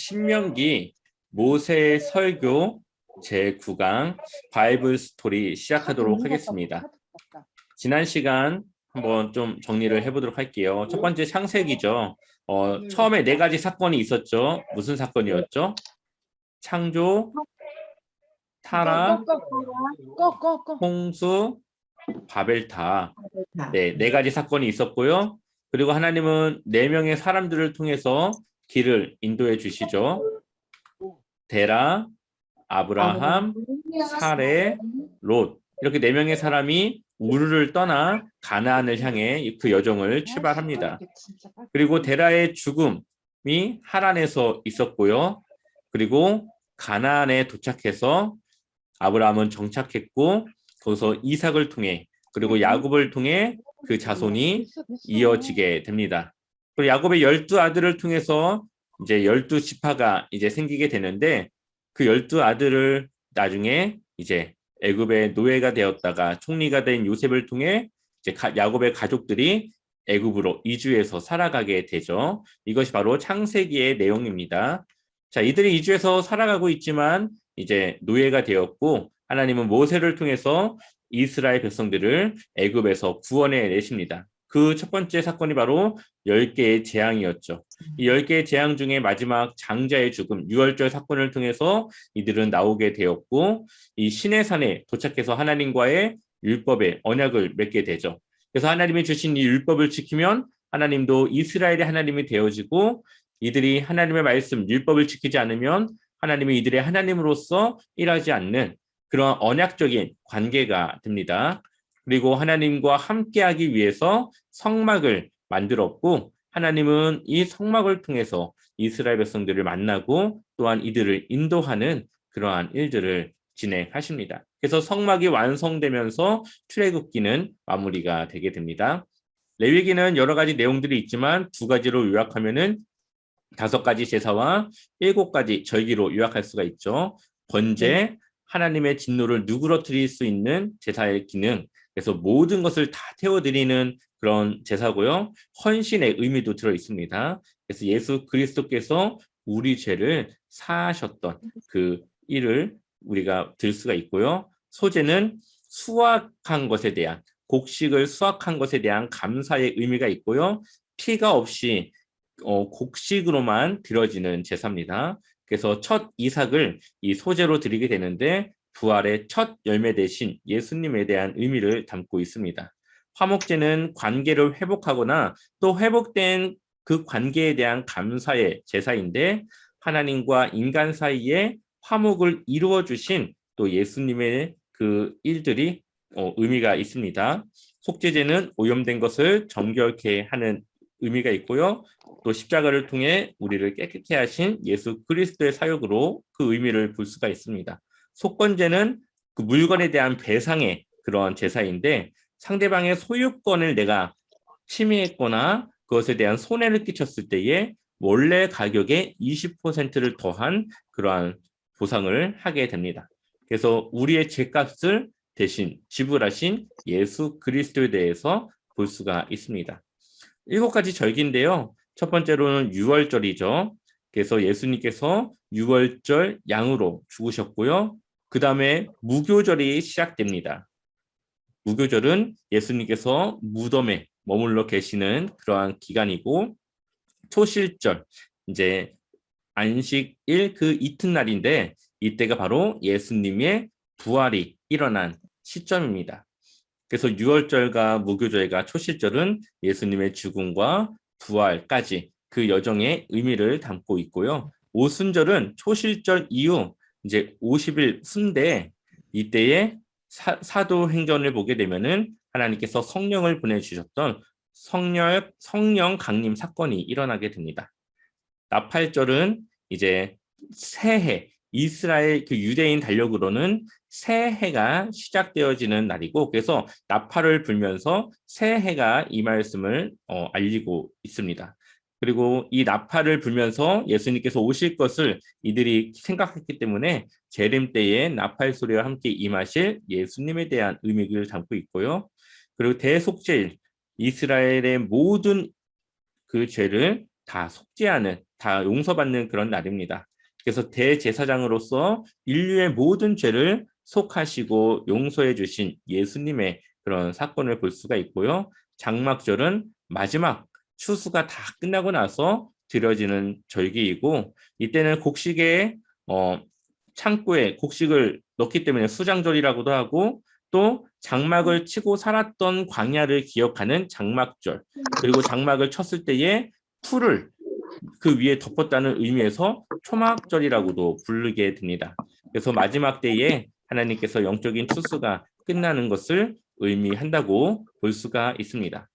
신명기 모세의 설교 제9강 바이블 스토리 시작하도록 하겠습니다. 지난 시간 한번 좀 정리를 해보도록 할게요. 첫 번째 창세기죠. 처음에 4가지 사건이 있었죠. 무슨 사건이었죠? 창조, 타락, 홍수, 바벨탑. 네, 4가지 사건이 있었고요. 그리고 하나님은 4명의 사람들을 통해서 길을 인도해 주시죠. 데라, 아브라함, 사레, 롯. 이렇게 4명의 사람이 우르를 떠나 가나안을 향해 그 여정을 출발합니다. 그리고 데라의 죽음이 하란에서 있었고요. 그리고 가나안에 도착해서 아브라함은 정착했고 거기서 이삭을 통해 그리고 야곱을 통해 그 자손이 이어지게 됩니다. 그리고 야곱의 12아들을 통해서 이제 12지파가 이제 생기게 되는데 그 12아들을 나중에 이제 애굽의 노예가 되었다가 총리가 된 요셉을 통해 이제 야곱의 가족들이 애굽으로 이주해서 살아가게 되죠. 이것이 바로 창세기의 내용입니다. 자, 이들이 이주해서 살아가고 있지만 이제 노예가 되었고 하나님은 모세를 통해서 이스라엘 백성들을 애굽에서 구원해 내십니다. 그 첫 번째 사건이 바로 10개의 재앙이었죠. 이 10개의 재앙 중에 마지막 장자의 죽음, 유월절 사건을 통해서 이들은 나오게 되었고 이 시내산에 도착해서 하나님과의 율법의 언약을 맺게 되죠. 그래서 하나님이 주신 이 율법을 지키면 하나님도 이스라엘의 하나님이 되어지고 이들이 하나님의 말씀, 율법을 지키지 않으면 하나님이 이들의 하나님으로서 일하지 않는 그런 언약적인 관계가 됩니다. 그리고 하나님과 함께하기 위해서 성막을 만들었고 하나님은 이 성막을 통해서 이스라엘 백성들을 만나고 또한 이들을 인도하는 그러한 일들을 진행하십니다. 그래서 성막이 완성되면서 출애굽기는 마무리가 되게 됩니다. 레위기는 여러 가지 내용들이 있지만 2가지로 요약하면은 5가지 제사와 7가지 절기로 요약할 수가 있죠. 번제, 하나님의 진노를 누그러뜨릴 수 있는 제사의 기능, 그래서 모든 것을 다 태워드리는 그런 제사고요. 헌신의 의미도 들어 있습니다. 그래서 예수 그리스도께서 우리 죄를 사하셨던 그 일을 우리가 들 수가 있고요. 소제는 수확한 것에 대한 곡식을 수확한 것에 대한 감사의 의미가 있고요. 피가 없이 곡식으로만 드려지는 제사입니다. 그래서 첫 이삭을 이 소제로 드리게 되는데 부활의 첫 열매 대신 예수님에 대한 의미를 담고 있습니다. 화목제는 관계를 회복하거나 또 회복된 그 관계에 대한 감사의 제사인데 하나님과 인간 사이에 화목을 이루어 주신 또 예수님의 그 일들이 의미가 있습니다. 속죄제는 오염된 것을 정결케 하는 의미가 있고요. 또 십자가를 통해 우리를 깨끗게 하신 예수 그리스도의 사역으로 그 의미를 볼 수가 있습니다. 속건제는 그 물건에 대한 배상의 그런 제사인데 상대방의 소유권을 내가 침해했거나 그것에 대한 손해를 끼쳤을 때에 원래 가격의 20%를 더한 그러한 보상을 하게 됩니다. 그래서 우리의 죄값을 대신 지불하신 예수 그리스도에 대해서 볼 수가 있습니다. 7가지 절기인데요. 첫 번째로는 유월절이죠. 그래서 예수님께서 유월절 양으로 죽으셨고요. 그 다음에 무교절이 시작됩니다. 무교절은 예수님께서 무덤에 머물러 계시는 그러한 기간이고 초실절, 이제 안식일 그 이튿날인데 이때가 바로 예수님의 부활이 일어난 시점입니다. 그래서 유월절과 무교절과 초실절은 예수님의 죽음과 부활까지 그 여정의 의미를 담고 있고요. 오순절은 초실절 이후 이제 50일 순대 이때에 사도행전을 보게 되면은 하나님께서 성령을 보내주셨던 성령 강림 사건이 일어나게 됩니다. 나팔절은 이제 새해 이스라엘 그 유대인 달력으로는 새해가 시작되어지는 날이고 그래서 나팔을 불면서 새해가 이 말씀을 알리고 있습니다. 그리고 이 나팔을 불면서 예수님께서 오실 것을 이들이 생각했기 때문에 재림 때에 나팔 소리와 함께 임하실 예수님에 대한 의미를 담고 있고요. 그리고 대속죄일, 이스라엘의 모든 그 죄를 다 속죄하는 다 용서받는 그런 날입니다. 그래서 대제사장으로서 인류의 모든 죄를 속하시고 용서해 주신 예수님의 그런 사건을 볼 수가 있고요. 장막절은 마지막 추수가 다 끝나고 나서 드려지는 절기이고 이때는 곡식에 창고에 곡식을 넣기 때문에 수장절이라고도 하고 또 장막을 치고 살았던 광야를 기억하는 장막절 그리고 장막을 쳤을 때에 풀을 그 위에 덮었다는 의미에서 초막절이라고도 부르게 됩니다. 그래서 마지막 때에 하나님께서 영적인 추수가 끝나는 것을 의미한다고 볼 수가 있습니다.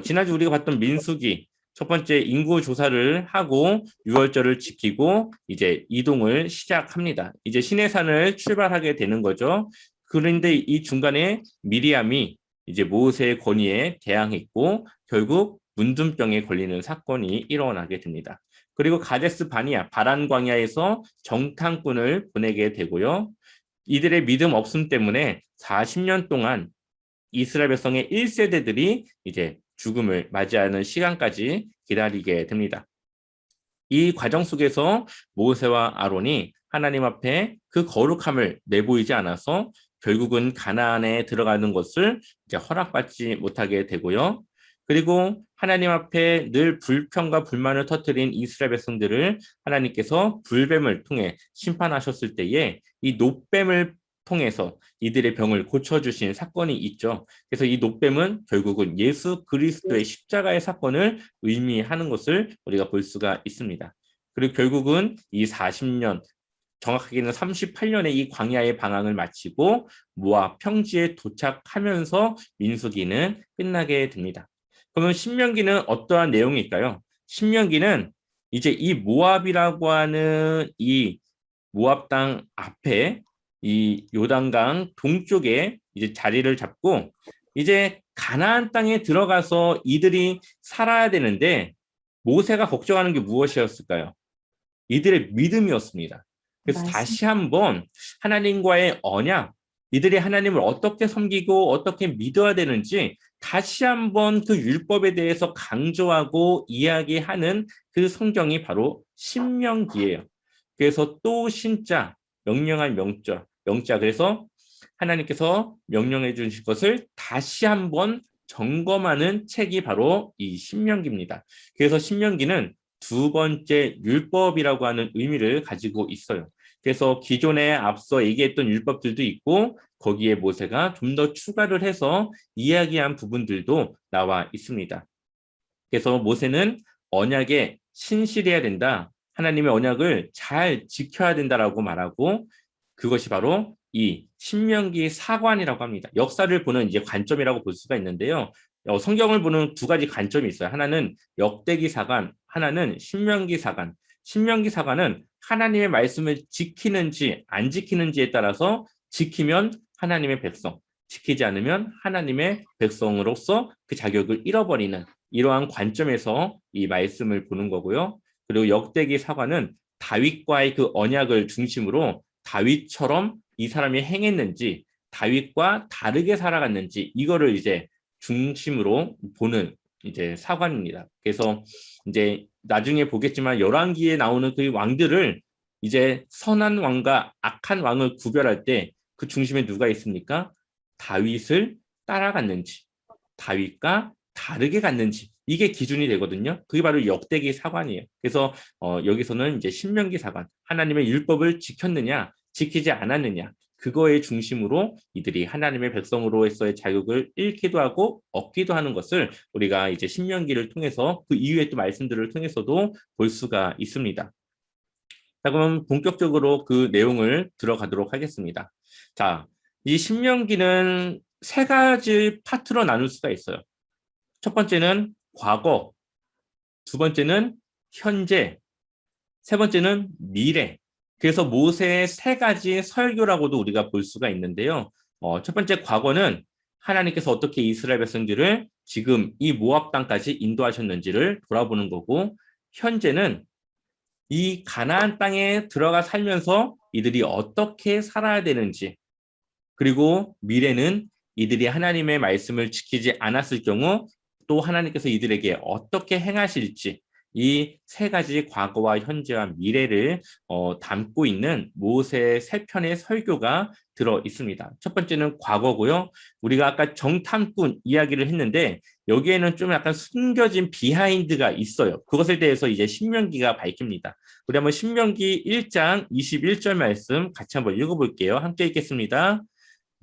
지난주 우리가 봤던 민수기 첫 번째 인구 조사를 하고 유월절을 지키고 이제 이동을 시작합니다. 이제 시내산을 출발하게 되는 거죠. 그런데 이 중간에 미리암이 이제 모세의 권위에 대항했고 결국 문둥병에 걸리는 사건이 일어나게 됩니다. 그리고 가데스 바니아 바란 광야에서 정탐꾼을 보내게 되고요. 이들의 믿음 없음 때문에 40년 동안 이스라엘 백성의 1세대들이 이제 죽음을 맞이하는 시간까지 기다리게 됩니다. 이 과정 속에서 모세와 아론이 하나님 앞에 그 거룩함을 내보이지 않아서 결국은 가나안에 들어가는 것을 이제 허락받지 못하게 되고요. 그리고 하나님 앞에 늘 불평과 불만을 터뜨린 이스라엘 백성들을 하나님께서 불뱀을 통해 심판하셨을 때에 이 놋뱀을 통해서 이들의 병을 고쳐주신 사건이 있죠. 그래서 이 놋뱀은 결국은 예수 그리스도의 십자가의 사건을 의미하는 것을 우리가 볼 수가 있습니다. 그리고 결국은 이 40년, 정확하게는 38년의 이 광야의 방황을 마치고 모압 평지에 도착하면서 민수기는 끝나게 됩니다. 그러면 신명기는 어떠한 내용일까요? 신명기는 이제 이 모압이라고 하는 이 모압 땅 앞에 이 요단강 동쪽에 이제 자리를 잡고 이제 가나안 땅에 들어가서 이들이 살아야 되는데 모세가 걱정하는 게 무엇이었을까요? 이들의 믿음이었습니다. 그래서 다시 한번 하나님과의 언약, 이들이 하나님을 어떻게 섬기고 어떻게 믿어야 되는지 다시 한번 그 율법에 대해서 강조하고 이야기하는 그 성경이 바로 신명기예요. 그래서 또 신자, 명령할 명자. 그래서 하나님께서 명령해 주실 것을 다시 한번 점검하는 책이 바로 이 신명기입니다. 그래서 신명기는 두 번째 율법이라고 하는 의미를 가지고 있어요. 그래서 기존에 앞서 얘기했던 율법들도 있고 거기에 모세가 좀 더 추가를 해서 이야기한 부분들도 나와 있습니다. 그래서 모세는 언약에 신실해야 된다. 하나님의 언약을 잘 지켜야 된다라고 말하고 그것이 바로 이 신명기 사관이라고 합니다. 역사를 보는 이제 관점이라고 볼 수가 있는데요. 성경을 보는 두 가지 관점이 있어요. 하나는 역대기 사관, 하나는 신명기 사관. 신명기 사관은 하나님의 말씀을 지키는지 안 지키는지에 따라서 지키면 하나님의 백성, 지키지 않으면 하나님의 백성으로서 그 자격을 잃어버리는 이러한 관점에서 이 말씀을 보는 거고요. 그리고 역대기 사관은 다윗과의 그 언약을 중심으로 다윗처럼 이 사람이 행했는지 다윗과 다르게 살아갔는지 이거를 이제 중심으로 보는 이제 사관입니다. 그래서 이제 나중에 보겠지만 열왕기에 나오는 그 왕들을 이제 선한 왕과 악한 왕을 구별할 때 그 중심에 누가 있습니까? 다윗을 따라갔는지 다윗과 다르게 갔는지 이게 기준이 되거든요. 그게 바로 역대기 사관이에요. 그래서 여기서는 이제 신명기 사관 하나님의 율법을 지켰느냐 지키지 않았느냐 그거의 중심으로 이들이 하나님의 백성으로서의 자격을 잃기도 하고 얻기도 하는 것을 우리가 이제 신명기를 통해서 그 이후에 또 말씀들을 통해서도 볼 수가 있습니다. 자, 그럼 본격적으로 그 내용을 들어가도록 하겠습니다. 자, 이 신명기는 세 가지 파트로 나눌 수가 있어요. 첫 번째는 과거, 두 번째는 현재, 세 번째는 미래. 그래서 모세의 세 가지 설교라고도 우리가 볼 수가 있는데요. 첫 번째 과거는 하나님께서 어떻게 이스라엘 백성들을 지금 이 모압 땅까지 인도하셨는지를 돌아보는 거고, 현재는 이 가나안 땅에 들어가 살면서 이들이 어떻게 살아야 되는지, 그리고 미래는 이들이 하나님의 말씀을 지키지 않았을 경우 또 하나님께서 이들에게 어떻게 행하실지 이 세 가지 과거와 현재와 미래를 담고 있는 모세 세 편의 설교가 들어 있습니다. 첫 번째는 과거고요. 우리가 아까 정탐꾼 이야기를 했는데 여기에는 좀 약간 숨겨진 비하인드가 있어요. 그것에 대해서 이제 신명기가 밝힙니다. 우리 한번 신명기 1장 21절 말씀 같이 한번 읽어볼게요. 함께 읽겠습니다.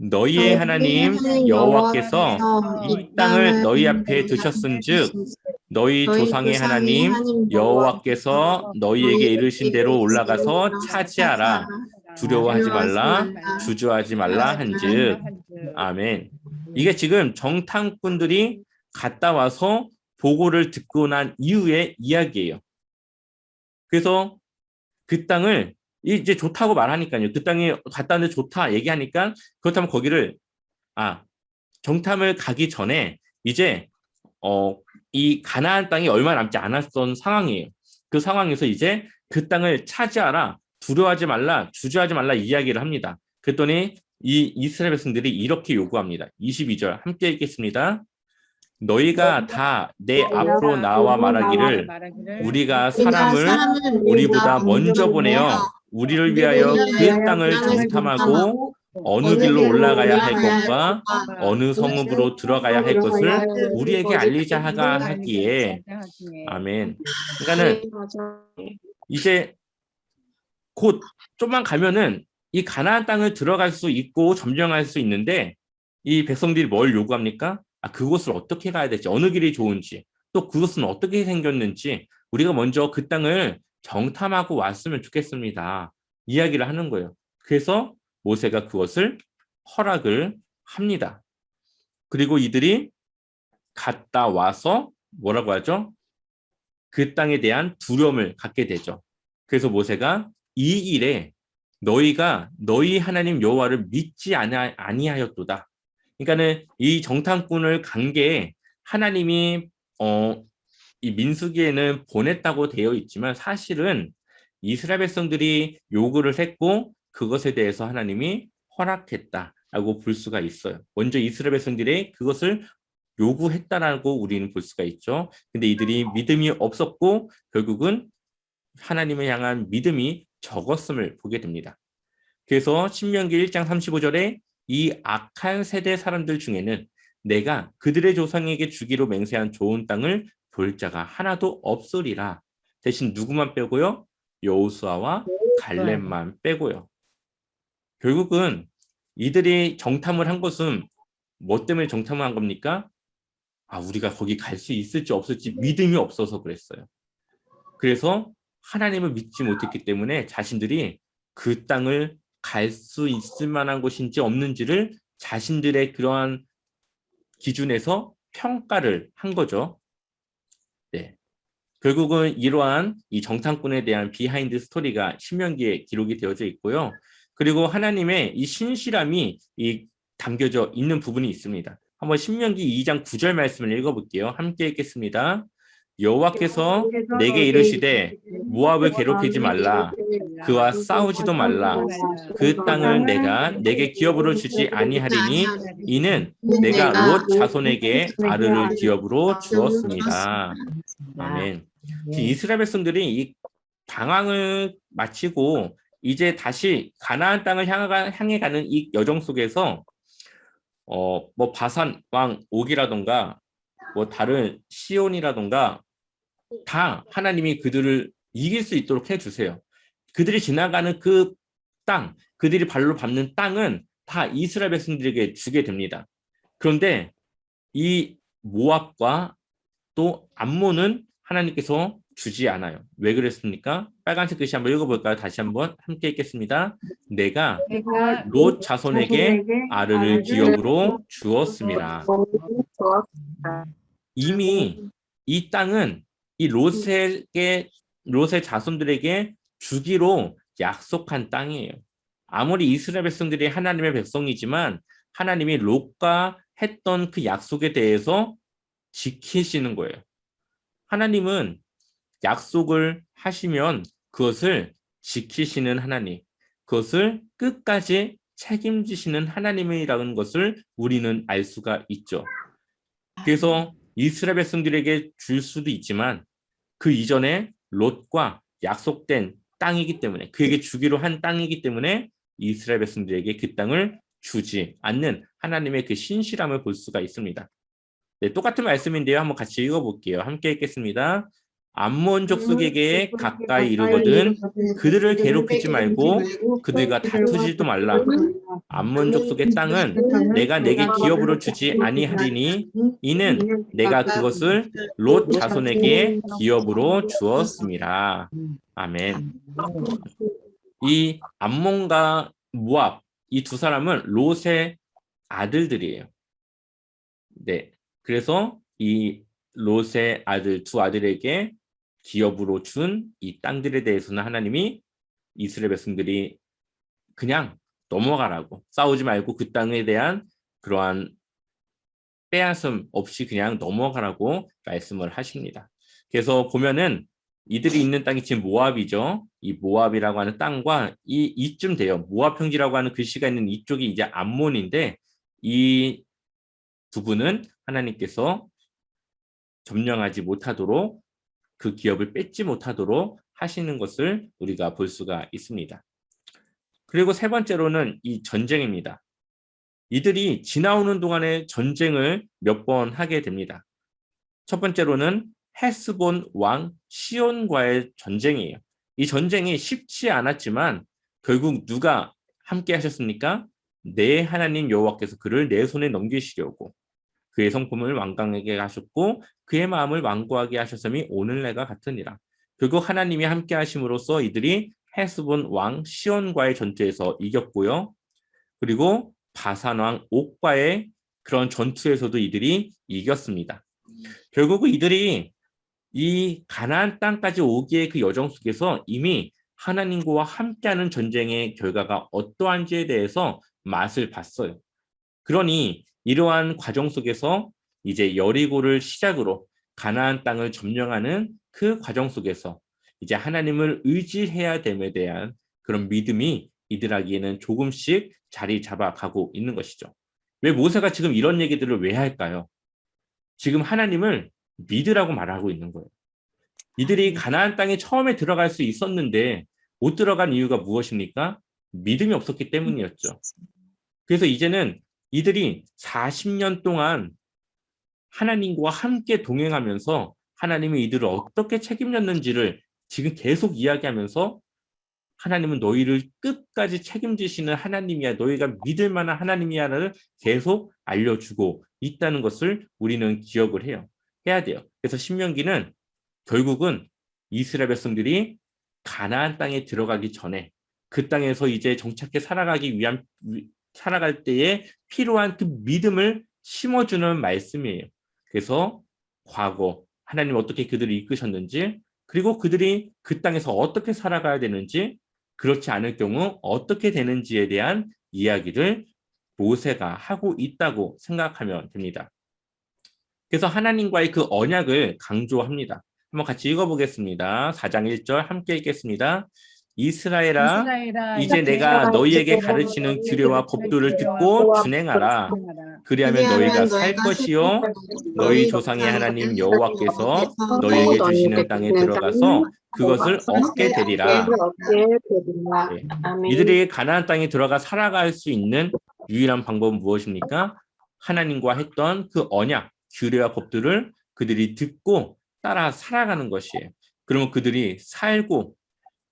너희의 하나님 여호와께서 이 땅을 너희 앞에 두셨은즉 너희 조상의 하나님 여호와께서 너희에게 이르신 대로 올라가서 차지하라. 두려워하지 말라, 주저하지 말라 한즉. 아멘. 이게 지금 정탐꾼들이 갔다 와서 보고를 듣고 난 이후의 이야기예요. 그래서 그 땅을 이제 좋다고 말하니까요. 그 땅이 갔다 왔는데 좋다 얘기하니까 그렇다면 거기를 정탐을 가기 전에 이제 이 가나안 땅이 얼마 남지 않았던 상황이에요. 그 상황에서 이제 그 땅을 차지하라, 두려워하지 말라, 주저하지 말라 이야기를 합니다. 그랬더니 이 이스라엘 백성들이 이렇게 요구합니다. 22절 함께 읽겠습니다. 너희가 다 내 앞으로 나와 말하기를 우리가 사람을 우리보다 먼저 보내어 우리를 위하여 그 땅을 정탐하고 어느 길로 올라가야 할 것과 어느 성읍으로 들어가야 할 것을 우리에게 알리자 하기에. 아멘. 그러니까는 이제 곧 좀만 가면은 이 가나안 땅을 들어갈 수 있고 점령할 수 있는데 이 백성들이 뭘 요구합니까? 그곳을 어떻게 가야 될지, 어느 길이 좋은지, 또 그것은 어떻게 생겼는지 우리가 먼저 그 땅을 정탐하고 왔으면 좋겠습니다. 이야기를 하는 거예요. 그래서 모세가 그것을 허락을 합니다. 그리고 이들이 갔다 와서 뭐라고 하죠? 그 땅에 대한 두려움을 갖게 되죠. 그래서 모세가 이 일에 너희가 너희 하나님 여호와를 믿지 아니하였도다. 그러니까는 이 정탐꾼을 간 게 하나님이 이 민수기에는 보냈다고 되어 있지만 사실은 이스라엘 백성들이 요구를 했고 그것에 대해서 하나님이 허락했다라고 볼 수가 있어요. 먼저 이스라엘 백성들이 그것을 요구했다라고 우리는 볼 수가 있죠. 근데 이들이 믿음이 없었고 결국은 하나님을 향한 믿음이 적었음을 보게 됩니다. 그래서 신명기 1장 35절에 이 악한 세대 사람들 중에는 내가 그들의 조상에게 주기로 맹세한 좋은 땅을 볼 자가 하나도 없으리라. 대신 누구만 빼고요? 여호수아와 갈렙만 빼고요. 결국은 이들이 정탐을 한 것은 뭐 때문에 정탐을 한 겁니까? 우리가 거기 갈 수 있을지 없을지 믿음이 없어서 그랬어요. 그래서 하나님을 믿지 못했기 때문에 자신들이 그 땅을 갈 수 있을 만한 곳인지 없는지를 자신들의 그러한 기준에서 평가를 한 거죠. 네. 결국은 이러한 이 정탐꾼에 대한 비하인드 스토리가 신명기에 기록이 되어져 있고요. 그리고 하나님의 이 신실함이 담겨져 있는 부분이 있습니다. 한번 신명기 2장 9절 말씀을 읽어볼게요. 함께 읽겠습니다. 여호와께서 내게 이르시되 모압을 괴롭히지 말라, 그와 싸우지도 말라. 그 땅을 내가 내게 기업으로 주지 아니하리니 이는 내가 롯 자손에게 아르를 기업으로 주었습니다. 아멘. 이스라엘 백성들이 이 방황을 마치고 이제 다시 가나안 땅을 향해 가는 이 여정 속에서 뭐 바산 왕 옥이라던가 뭐 다른 시온이라던가 다 하나님이 그들을 이길 수 있도록 해주세요. 그들이 지나가는 그 땅, 그들이 발로 밟는 땅은 다 이스라엘 백성들에게 주게 됩니다. 그런데 이 모압과 또 암몬은 하나님께서 주지 않아요. 왜 그랬습니까? 빨간색 글씨 한번 읽어볼까요? 다시 한번 함께 읽겠습니다. 내가 롯 자손에게 아르를 기업으로 주었습니다. 이미 이 땅은 이 롯의 자손들에게 주기로 약속한 땅이에요. 아무리 이스라엘 백성들이 하나님의 백성이지만 하나님이 롯과 했던 그 약속에 대해서 지키시는 거예요. 하나님은 약속을 하시면 그것을 지키시는 하나님, 그것을 끝까지 책임지시는 하나님이라는 것을 우리는 알 수가 있죠. 그래서 이스라엘 백성들에게 줄 수도 있지만 그 이전에 롯과 약속된 땅이기 때문에, 그에게 주기로 한 땅이기 때문에 이스라엘 백성들에게 그 땅을 주지 않는 하나님의 그 신실함을 볼 수가 있습니다. 네, 똑같은 말씀인데요. 한번 같이 읽어볼게요. 함께 읽겠습니다. 암몬 족속에게 가까이 이르거든 그들을 괴롭히지 말고 그들과 다투지도 말라. 암몬 족속의 땅은 내가 내게 기업으로 주지 아니하리니 이는 내가 그것을 롯 자손에게 기업으로 주었습니다. 아멘. 이 암몬과 모압, 이 두 사람은 롯의 아들들이에요. 네, 그래서 이 롯의 아들, 두 아들에게 기업으로 준 이 땅들에 대해서는 하나님이 이스라엘 백성들이 그냥 넘어가라고, 싸우지 말고 그 땅에 대한 그러한 빼앗음 없이 그냥 넘어가라고 말씀을 하십니다. 그래서 보면은 이들이 있는 땅이 지금 모압이죠. 이 모압이라고 하는 땅과 이쯤 돼요. 모압 평지라고 하는 글씨가 있는 이쪽이 이제 암몬인데, 이 부분은 하나님께서 점령하지 못하도록, 그 기업을 뺏지 못하도록 하시는 것을 우리가 볼 수가 있습니다. 그리고 세 번째로는 이 전쟁입니다. 이들이 지나오는 동안에 전쟁을 몇 번 하게 됩니다. 첫 번째로는 헤스본 왕 시온과의 전쟁이에요. 이 전쟁이 쉽지 않았지만 결국 누가 함께 하셨습니까? 내 하나님 여호와께서 그를 내 손에 넘기시려고 그의 성품을 완강하게 하셨고 그의 마음을 완고하게 하셨음이 오늘날과 같으니라. 결국 하나님이 함께 하심으로써 이들이 헤스본 왕 시온과의 전투에서 이겼고요. 그리고 바산 왕 옥과의 그런 전투에서도 이들이 이겼습니다. 결국 이들이 이 가나안 땅까지 오기의 그 여정 속에서 이미 하나님과 함께하는 전쟁의 결과가 어떠한지에 대해서 맛을 봤어요. 그러니 이러한 과정 속에서 이제 여리고를 시작으로 가나안 땅을 점령하는 그 과정 속에서 이제 하나님을 의지해야 됨에 대한 그런 믿음이 이들에게는 조금씩 자리 잡아가고 있는 것이죠. 왜 모세가 지금 이런 얘기들을 왜 할까요? 지금 하나님을 믿으라고 말하고 있는 거예요. 이들이 가나안 땅에 처음에 들어갈 수 있었는데 못 들어간 이유가 무엇입니까? 믿음이 없었기 때문이었죠. 그래서 이제는 이들이 40년 동안 하나님과 함께 동행하면서 하나님이 이들을 어떻게 책임졌는지를 지금 계속 이야기하면서 하나님은 너희를 끝까지 책임지시는 하나님이야, 너희가 믿을 만한 하나님이야를 계속 알려주고 있다는 것을 우리는 기억을 해야 돼요. 그래서 신명기는 결국은 이스라엘 백성들이 가나안 땅에 들어가기 전에 그 땅에서 이제 정착해 살아갈 때에 필요한 그 믿음을 심어주는 말씀이에요. 그래서 과거 하나님 어떻게 그들을 이끄셨는지, 그리고 그들이 그 땅에서 어떻게 살아가야 되는지, 그렇지 않을 경우 어떻게 되는지에 대한 이야기를 모세가 하고 있다고 생각하면 됩니다. 그래서 하나님과의 그 언약을 강조합니다. 한번 같이 읽어보겠습니다. 4장 1절 함께 읽겠습니다. 이스라엘아, 이제 내가 너희에게 가르치는 규례와 법도를 듣고 준행하라. 그리하면 너희가 살 것이요 너희 조상의 하나님 여호와께서 너희에게 주시는 땅에 들어가서 그것을 얻게 되리라. 네. 이들이 가나안 땅에 들어가 살아갈 수 있는 유일한 방법은 무엇입니까? 하나님과 했던 그 언약, 규례와 법들을 그들이 듣고 따라 살아가는 것이에요. 그러면 그들이 살고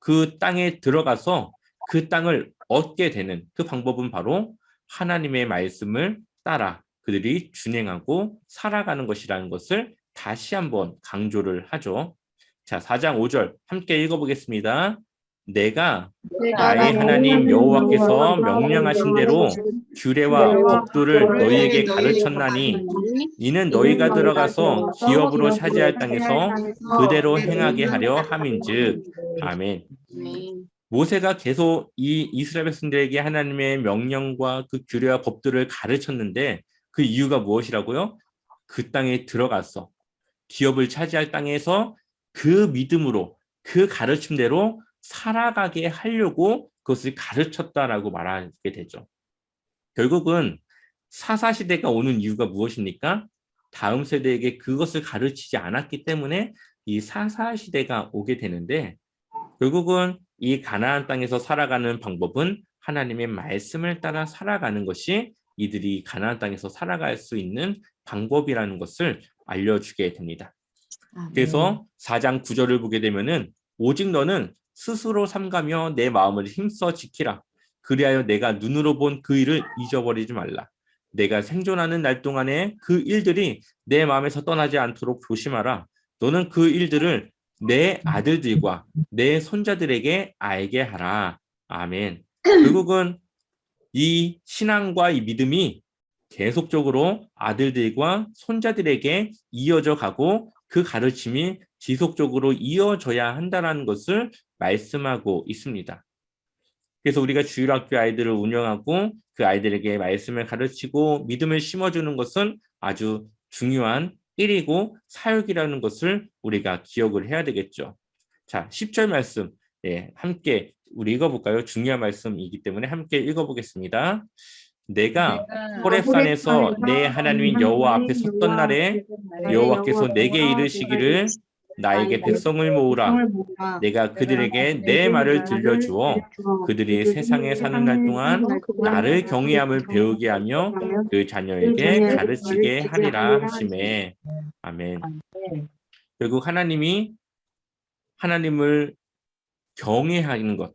그 땅에 들어가서 그 땅을 얻게 되는 그 방법은 바로 하나님의 말씀을 따라 그들이 준행하고 살아가는 것이라는 것을 다시 한번 강조를 하죠. 자, 4장 5절 함께 읽어보겠습니다. 내가 나의 하나님 여호와께서 명령하신 대로 규례와 법도를 너희에게 가르쳤나니 이는 너희가 들어가서 기업으로 차지할 땅에서 그대로 행하게 하려 함인즉. 아멘. 모세가 계속 이 이스라엘 백성들에게 하나님의 명령과 그 규례와 법들을 가르쳤는데 그 이유가 무엇이라고요? 그 땅에 들어가서 기업을 차지할 땅에서 그 믿음으로 그 가르침대로 살아가게 하려고 그것을 가르쳤다라고 말하게 되죠. 결국은 사사시대가 오는 이유가 무엇입니까? 다음 세대에게 그것을 가르치지 않았기 때문에 이 사사 시대가 오게 되는데 결국은 이 가나안 땅에서 살아가는 방법은 하나님의 말씀을 따라 살아가는 것이 이들이 가나안 땅에서 살아갈 수 있는 방법이라는 것을 알려주게 됩니다. 그래서 4장 9절을 보게 되면은 오직 너는 스스로 삼가며 내 마음을 힘써 지키라. 그리하여 내가 눈으로 본 그 일을 잊어버리지 말라. 내가 생존하는 날 동안에 그 일들이 내 마음에서 떠나지 않도록 조심하라. 너는 그 일들을 내 아들들과 내 손자들에게 알게 하라. 아멘. 결국은 이 신앙과 이 믿음이 계속적으로 아들들과 손자들에게 이어져 가고 그 가르침이 지속적으로 이어져야 한다는 것을 말씀하고 있습니다. 그래서 우리가 주일학교 아이들을 운영하고 그 아이들에게 말씀을 가르치고 믿음을 심어주는 것은 아주 중요한 일이고 사역이라는 것을 우리가 기억을 해야 되겠죠. 자, 10절 말씀 함께 우리 읽어볼까요? 중요한 말씀이기 때문에 함께 읽어보겠습니다. 내가 호렙산에서 내 하나님인 여호와 앞에 섰던 날에 여호와께서 내게 이르시기를 나에게 백성을 모으라. 내가 그들에게 내 말을 들려주어 그들이 세상에 사는 날 동안 나를 경외함을 배우게 하며 그 자녀에게 가르치게 하리라 하시매. 아멘. 결국 하나님이 하나님을 경외하는 것,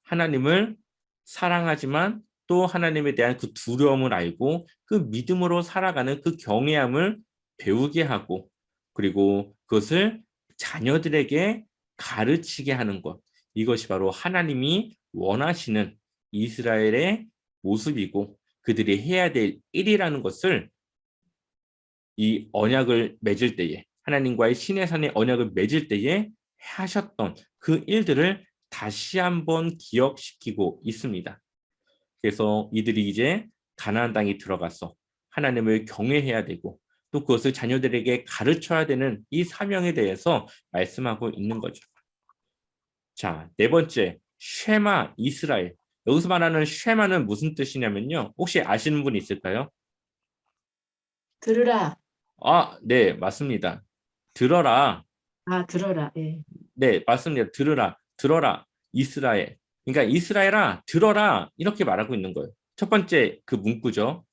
하나님을 사랑하지만 또 하나님에 대한 그 두려움을 알고 그 믿음으로 살아가는 그 경외함을 배우게 하고 그리고 그것을 자녀들에게 가르치게 하는 것. 이것이 바로 하나님이 원하시는 이스라엘의 모습이고 그들이 해야 될 일이라는 것을 이 언약을 맺을 때에 하나님과의 시내산의 언약을 맺을 때에 하셨던 그 일들을 다시 한번 기억시키고 있습니다. 그래서 이들이 이제 가나안 땅에 들어가서 하나님을 경외해야 되고 또 그것을 자녀들에게 가르쳐야 되는 이 사명에 대해서 말씀하고 있는 거죠. 자, 네 번째, 쉐마 이스라엘. 여기서 말하는 쉐마는 무슨 뜻이냐면요. 혹시 아시는 분 있을까요? 들으라. 아, 네, 맞습니다. 들어라. 들어라. 예. 네, 맞습니다. 들어라, 이스라엘. 그러니까 이스라엘아, 들어라 이렇게 말하고 있는 거예요. 첫 번째 그 문구죠.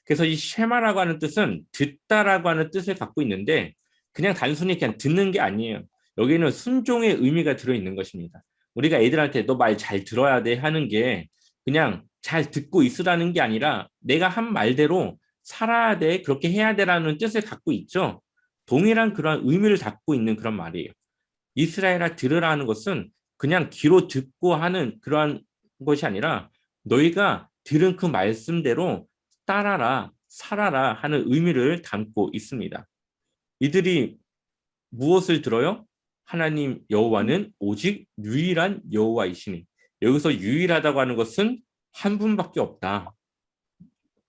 그래서 이 쉐마라고 하는 뜻은 듣다라고 하는 뜻을 갖고 있는데 그냥 단순히 그냥 듣는 게 아니에요. 여기는 순종의 의미가 들어있는 것입니다. 우리가 애들한테 너 말 잘 들어야 돼 하는 게 그냥 잘 듣고 있으라는 게 아니라 내가 한 말대로 살아야 돼, 그렇게 해야 돼라는 뜻을 갖고 있죠. 동일한 그런 의미를 갖고 있는 그런 말이에요. 이스라엘아 들으라 하는 것은 그냥 귀로 듣고 하는 그러한 것이 아니라 너희가 들은 그 말씀대로 따라라, 살아라 하는 의미를 담고 있습니다. 이들이 무엇을 들어요? 하나님 여호와는 오직 유일한 여호와이시니. 여기서 유일하다고 하는 것은 한 분밖에 없다.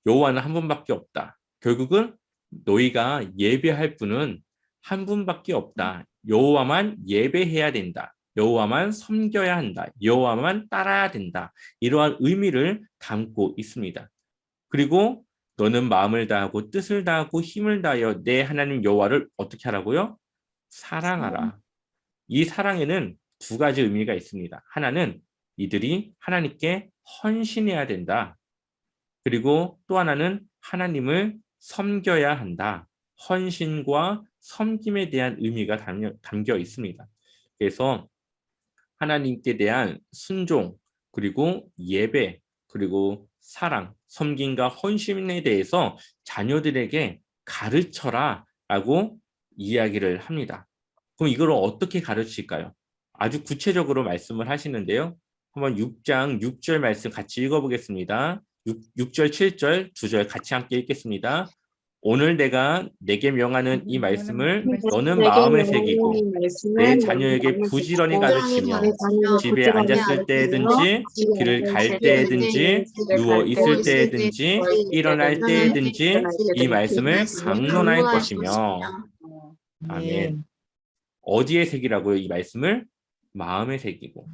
여호와는 한 분밖에 없다. 결국은 너희가 예배할 분은 한 분밖에 없다. 여호와만 예배해야 된다. 여호와만 섬겨야 한다. 여호와만 따라야 된다. 이러한 의미를 담고 있습니다. 그리고 너는 마음을 다하고 뜻을 다하고 힘을 다하여 내 하나님 여호와를 어떻게 하라고요? 사랑하라. 이 사랑에는 두 가지 의미가 있습니다. 하나는 이들이 하나님께 헌신해야 된다. 그리고 또 하나는 하나님을 섬겨야 한다. 헌신과 섬김에 대한 의미가 담겨 있습니다. 그래서 하나님께 대한 순종, 그리고 예배, 그리고 사랑, 섬김과 헌신에 대해서 자녀들에게 가르쳐라 라고 이야기를 합니다. 그럼 이걸 어떻게 가르칠까요? 아주 구체적으로 말씀을 하시는데요. 한번 6장 6절 말씀 같이 읽어보겠습니다. 6절, 7절, 2절 같이 함께 읽겠습니다. 오늘 내가 내게 명하는 이 말씀을 너는 마음에 새기고 내 자녀에게 부지런히 가르치며 집에 앉았을 때든지 길을 갈 때든지 누워 있을 때든지 일어날 때든지 이 말씀을 강론할 것이며. 아멘. 어디에 새기라고요? 이 말씀을 마음에 새기고.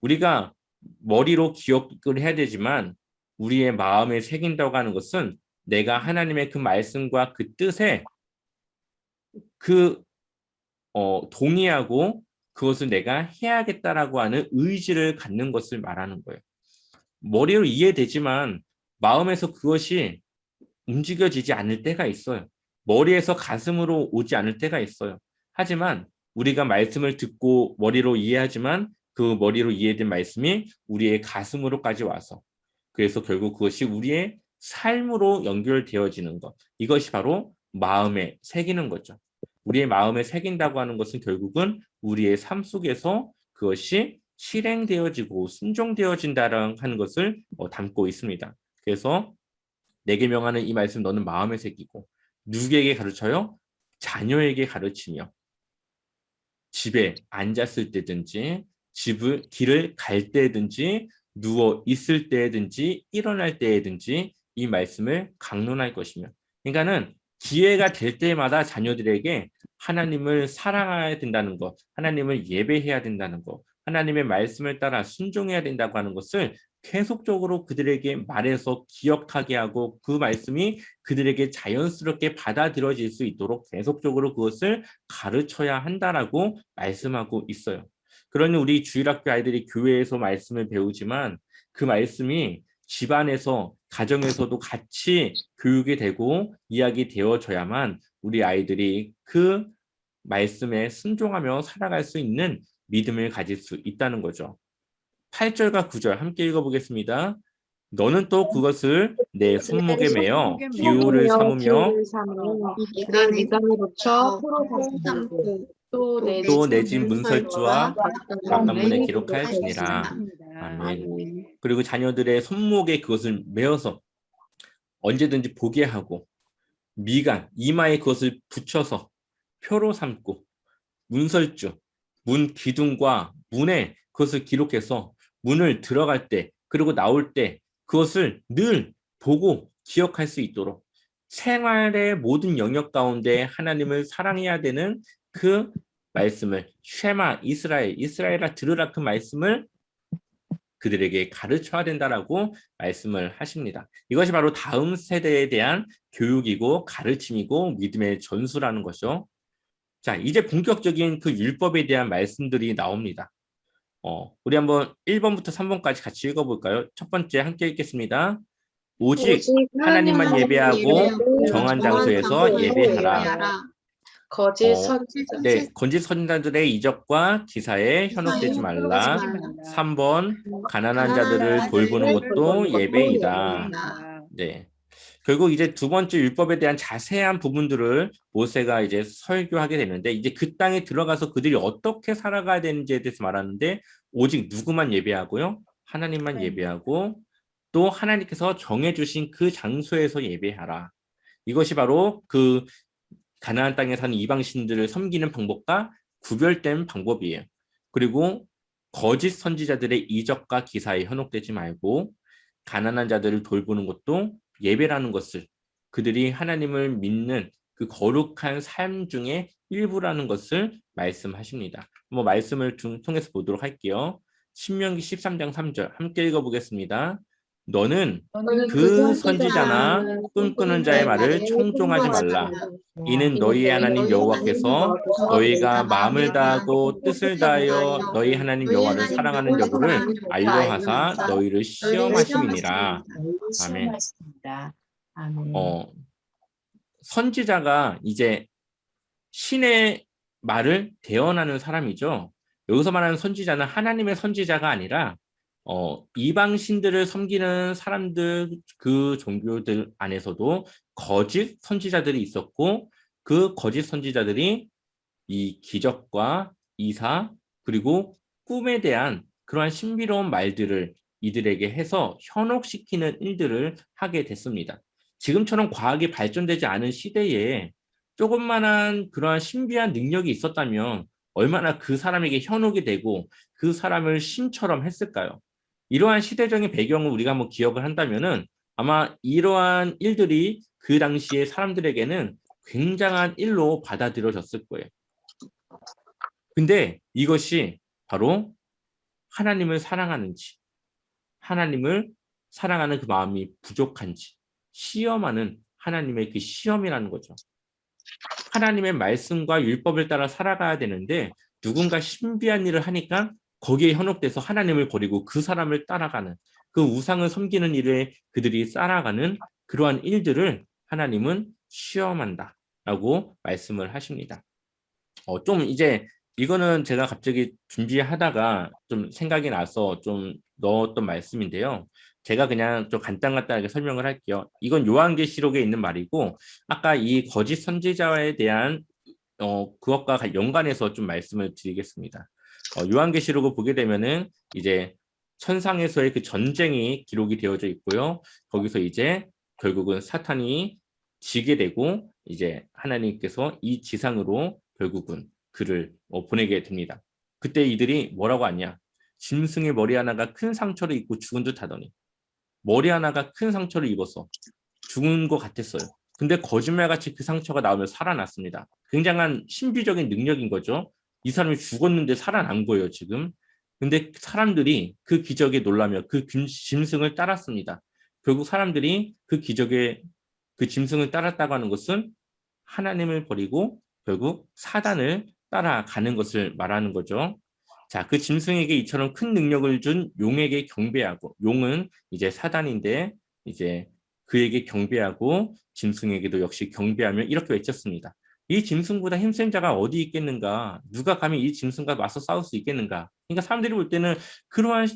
우리가 머리로 기억을 해야 되지만 우리의 마음에 새긴다고 하는 것은 내가 하나님의 그 말씀과 그 뜻에 그 동의하고 그것을 내가 해야겠다라고 하는 의지를 갖는 것을 말하는 거예요. 머리로 이해되지만 마음에서 그것이 움직여지지 않을 때가 있어요. 머리에서 가슴으로 오지 않을 때가 있어요. 하지만 우리가 말씀을 듣고 머리로 이해하지만 그 머리로 이해된 말씀이 우리의 가슴으로까지 와서 그래서 결국 그것이 우리의 삶으로 연결되어지는 것. 이것이 바로 마음에 새기는 거죠. 우리의 마음에 새긴다고 하는 것은 결국은 우리의 삶 속에서 그것이 실행되어지고 순종되어진다라는 하는 것을 담고 있습니다. 그래서 내게 명하는 이 말씀 너는 마음에 새기고 누구에게 가르쳐요? 자녀에게 가르치며 집에 앉았을 때든지 길을 갈 때든지 누워 있을 때든지 일어날 때든지 이 말씀을 강론할 것이며 그러니까는 기회가 될 때마다 자녀들에게 하나님을 사랑해야 된다는 것, 하나님을 예배해야 된다는 것, 하나님의 말씀을 따라 순종해야 된다고 하는 것을 계속적으로 그들에게 말해서 기억하게 하고 그 말씀이 그들에게 자연스럽게 받아들여질 수 있도록 계속적으로 그것을 가르쳐야 한다라고 말씀하고 있어요. 그러니 우리 주일학교 아이들이 교회에서 말씀을 배우지만 그 말씀이 집안에서 가정에서도 같이 교육이 되고 이야기 되어져야만 우리 아이들이 그 말씀에 순종하며 살아갈 수 있는 믿음을 가질 수 있다는 거죠. 8절과 9절 함께 읽어보겠습니다. 너는 또 그것을 내 손목에 매어 기호를 삼으며 이를 미간에 붙여 포로 삼고 또 내 집 문설주와 막간문에 문에 기록하였으니라. 기록하였습니다. 아멘. 그리고 자녀들의 손목에 그것을 메어서 언제든지 보게 하고 미간, 이마에 그것을 붙여서 표로 삼고 문설주, 문 기둥과 문에 그것을 기록해서 문을 들어갈 때 그리고 나올 때 그것을 늘 보고 기억할 수 있도록 생활의 모든 영역 가운데 하나님을 사랑해야 되는 그 말씀을 쉐마 이스라엘아 들으라 그 말씀을 그들에게 가르쳐야 된다라고 말씀을 하십니다. 이것이 바로 다음 세대에 대한 교육이고 가르침이고 믿음의 전수라는 것이죠. 자, 이제 본격적인 그 율법에 대한 말씀들이 나옵니다. 우리 한번 1번부터 3번까지 같이 읽어볼까요? 첫 번째 함께 읽겠습니다. 오직 하나님만 예배하고 정한 장소에서 예배하라. 거짓 선지자 네, 거짓 선지자들의 이적과 기사에 현혹되지 말라. 3번 가난한 자들을 돌보는 것도 예배이다. 네. 결국 이제 두 번째 율법에 대한 자세한 부분들을 모세가 이제 설교하게 되는데 이제 그 땅에 들어가서 그들이 어떻게 살아가야 되는지에 대해서 말하는데 오직 누구만 예배하고요. 하나님만 예배하고 또 하나님께서 정해주신 그 장소에서 예배하라. 이것이 바로 그 가나안 땅에 사는 이방신들을 섬기는 방법과 구별된 방법이에요. 그리고 거짓 선지자들의 이적과 기사에 현혹되지 말고 가난한 자들을 돌보는 것도 예배라는 것을 그들이 하나님을 믿는 그 거룩한 삶 중에 일부라는 것을 말씀하십니다. 한번 말씀을 통해서 보도록 할게요. 신명기 13장 3절 함께 읽어보겠습니다. 너는 그 선지자나 꿈꾸는 자의 말을 청종하지 말라. 이는 너희의 하나님 여호와께서 너희가 마음을 다하고 뜻을 다하여 너희 하나님 여호와를 사랑하는 여부를 알려 하사 너희를 시험하심이니라. 아멘. 선지자가 이제 신의 말을 대언하는 사람이죠. 여기서 말하는 선지자는 하나님의 선지자가 아니라 이방 신들을 섬기는 사람들 그 종교들 안에서도 거짓 선지자들이 있었고 그 거짓 선지자들이 이 기적과 이사 그리고 꿈에 대한 그러한 신비로운 말들을 이들에게 해서 현혹시키는 일들을 하게 됐습니다. 지금처럼 과학이 발전되지 않은 시대에 조금만한 그러한 신비한 능력이 있었다면 얼마나 그 사람에게 현혹이 되고 그 사람을 신처럼 했을까요? 이러한 시대적인 배경을 우리가 한번 기억을 한다면은 아마 이러한 일들이 그 당시의 사람들에게는 굉장한 일로 받아들여졌을 거예요. 근데 이것이 바로 하나님을 사랑하는지, 하나님을 사랑하는 그 마음이 부족한지 시험하는 하나님의 그 시험이라는 거죠. 하나님의 말씀과 율법을 따라 살아가야 되는데 누군가 신비한 일을 하니까 거기에 현혹돼서 하나님을 버리고 그 사람을 따라가는, 그 우상을 섬기는 일에 그들이 따라가는 그러한 일들을 하나님은 시험한다라고 말씀을 하십니다. 좀 이제 이거는 제가 갑자기 준비하다가 좀 생각이 나서 좀 넣었던 말씀인데요. 제가 그냥 좀 간단하게 설명을 할게요. 이건 요한계시록에 있는 말이고, 아까 이 거짓 선지자에 대한 그것과 연관해서 좀 말씀을 드리겠습니다. 요한계시록을 보게 되면은 이제 천상에서의 그 전쟁이 기록이 되어져 있고요. 거기서 이제 결국은 사탄이 지게 되고 이제 하나님께서 이 지상으로 결국은 그를 보내게 됩니다. 그때 이들이 뭐라고 하냐? 짐승의 머리 하나가 큰 상처를 입고 죽은 듯 하더니, 머리 하나가 큰 상처를 입어서 죽은 것 같았어요. 근데 거짓말같이 그 상처가 나오면 살아났습니다. 굉장한 신비적인 능력인 거죠. 이 사람이 죽었는데 살아난 거예요, 지금. 근데 사람들이 그 기적에 놀라며 그 짐승을 따랐습니다. 결국 사람들이 그 기적에 그 짐승을 따랐다고 하는 것은 하나님을 버리고 결국 사단을 따라가는 것을 말하는 거죠. 자, 그 짐승에게 이처럼 큰 능력을 준 용에게 경배하고, 용은 이제 사단인데 이제 그에게 경배하고 짐승에게도 역시 경배하며 이렇게 외쳤습니다. 이 짐승보다 힘센 자가 어디 있겠는가? 누가 감히 이 짐승과 맞서 싸울 수 있겠는가? 그러니까 사람들이 볼 때는 그러한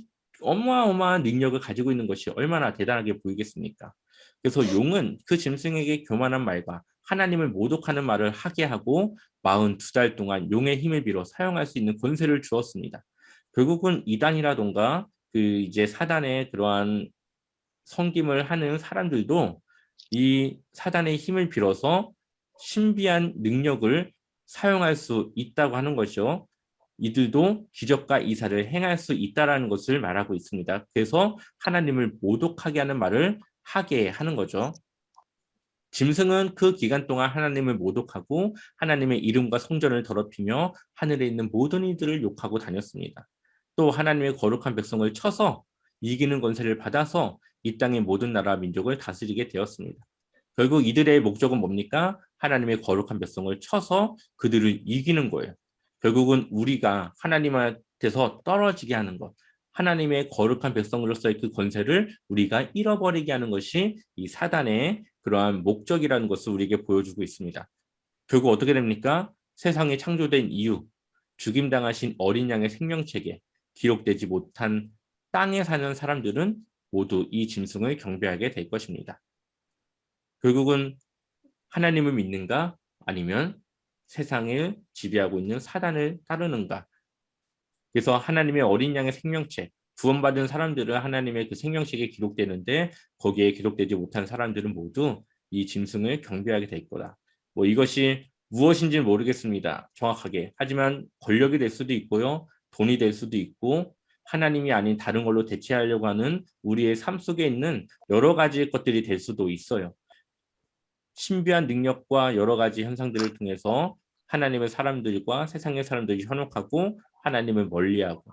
어마어마한 능력을 가지고 있는 것이 얼마나 대단하게 보이겠습니까? 그래서 용은 그 짐승에게 교만한 말과 하나님을 모독하는 말을 하게 하고 42달 동안 용의 힘을 빌어 사용할 수 있는 권세를 주었습니다. 결국은 이단이라던가 그 이제 사단의 그러한 섬김을 하는 사람들도 이 사단의 힘을 빌어서 신비한 능력을 사용할 수 있다고 하는 것이죠. 이들도 기적과 이사를 행할 수 있다라는 것을 말하고 있습니다. 그래서 하나님을 모독하게 하는 말을 하게 하는 거죠. 짐승은 그 기간 동안 하나님을 모독하고 하나님의 이름과 성전을 더럽히며 하늘에 있는 모든 이들을 욕하고 다녔습니다. 또 하나님의 거룩한 백성을 쳐서 이기는 권세를 받아서 이 땅의 모든 나라 민족을 다스리게 되었습니다. 결국 이들의 목적은 뭡니까? 하나님의 거룩한 백성을 쳐서 그들을 이기는 거예요. 결국은 우리가 하나님한테서 떨어지게 하는 것, 하나님의 거룩한 백성으로서의 그 권세를 우리가 잃어버리게 하는 것이 이 사단의 그러한 목적이라는 것을 우리에게 보여주고 있습니다. 결국 어떻게 됩니까? 세상이 창조된 이유, 죽임당하신 어린 양의 생명책에 기록되지 못한 땅에 사는 사람들은 모두 이 짐승을 경배하게 될 것입니다. 결국은 하나님을 믿는가? 아니면 세상을 지배하고 있는 사단을 따르는가? 그래서 하나님의 어린 양의 생명책, 구원받은 사람들은 하나님의 그 생명책에 기록되는데 거기에 기록되지 못한 사람들은 모두 이 짐승을 경배하게 될 거다. 뭐 이것이 무엇인지는 모르겠습니다. 정확하게. 하지만 권력이 될 수도 있고요. 돈이 될 수도 있고 하나님이 아닌 다른 걸로 대체하려고 하는 우리의 삶 속에 있는 여러 가지 것들이 될 수도 있어요. 신비한 능력과 여러 가지 현상들을 통해서 하나님의 사람들과 세상의 사람들이 현혹하고 하나님을 멀리하고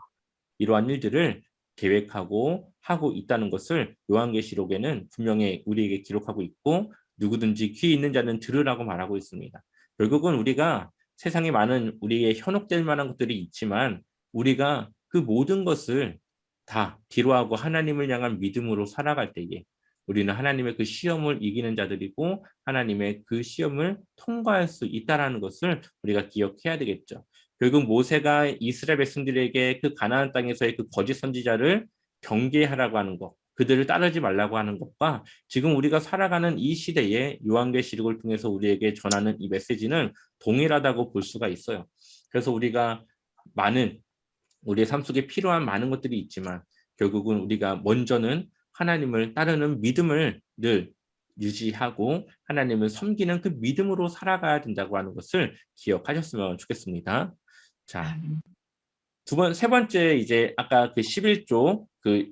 이러한 일들을 계획하고 하고 있다는 것을 요한계시록에는 분명히 우리에게 기록하고 있고 누구든지 귀 있는 자는 들으라고 말하고 있습니다. 결국은 우리가 세상에 많은 우리의 현혹될 만한 것들이 있지만 우리가 그 모든 것을 다 뒤로하고 하나님을 향한 믿음으로 살아갈 때에 우리는 하나님의 그 시험을 이기는 자들이고 하나님의 그 시험을 통과할 수 있다는 것을 우리가 기억해야 되겠죠. 결국 모세가 이스라엘 백성들에게 그 가나안 땅에서의 그 거짓 선지자를 경계하라고 하는 것, 그들을 따르지 말라고 하는 것과 지금 우리가 살아가는 이 시대에 요한계시록을 통해서 우리에게 전하는 이 메시지는 동일하다고 볼 수가 있어요. 그래서 우리가 많은 우리의 삶 속에 필요한 많은 것들이 있지만 결국은 우리가 먼저는 하나님을 따르는 믿음을 늘 유지하고 하나님을 섬기는 그 믿음으로 살아가야 된다고 하는 것을 기억하셨으면 좋겠습니다. 자, 세 번째 이제 아까 그 11조 그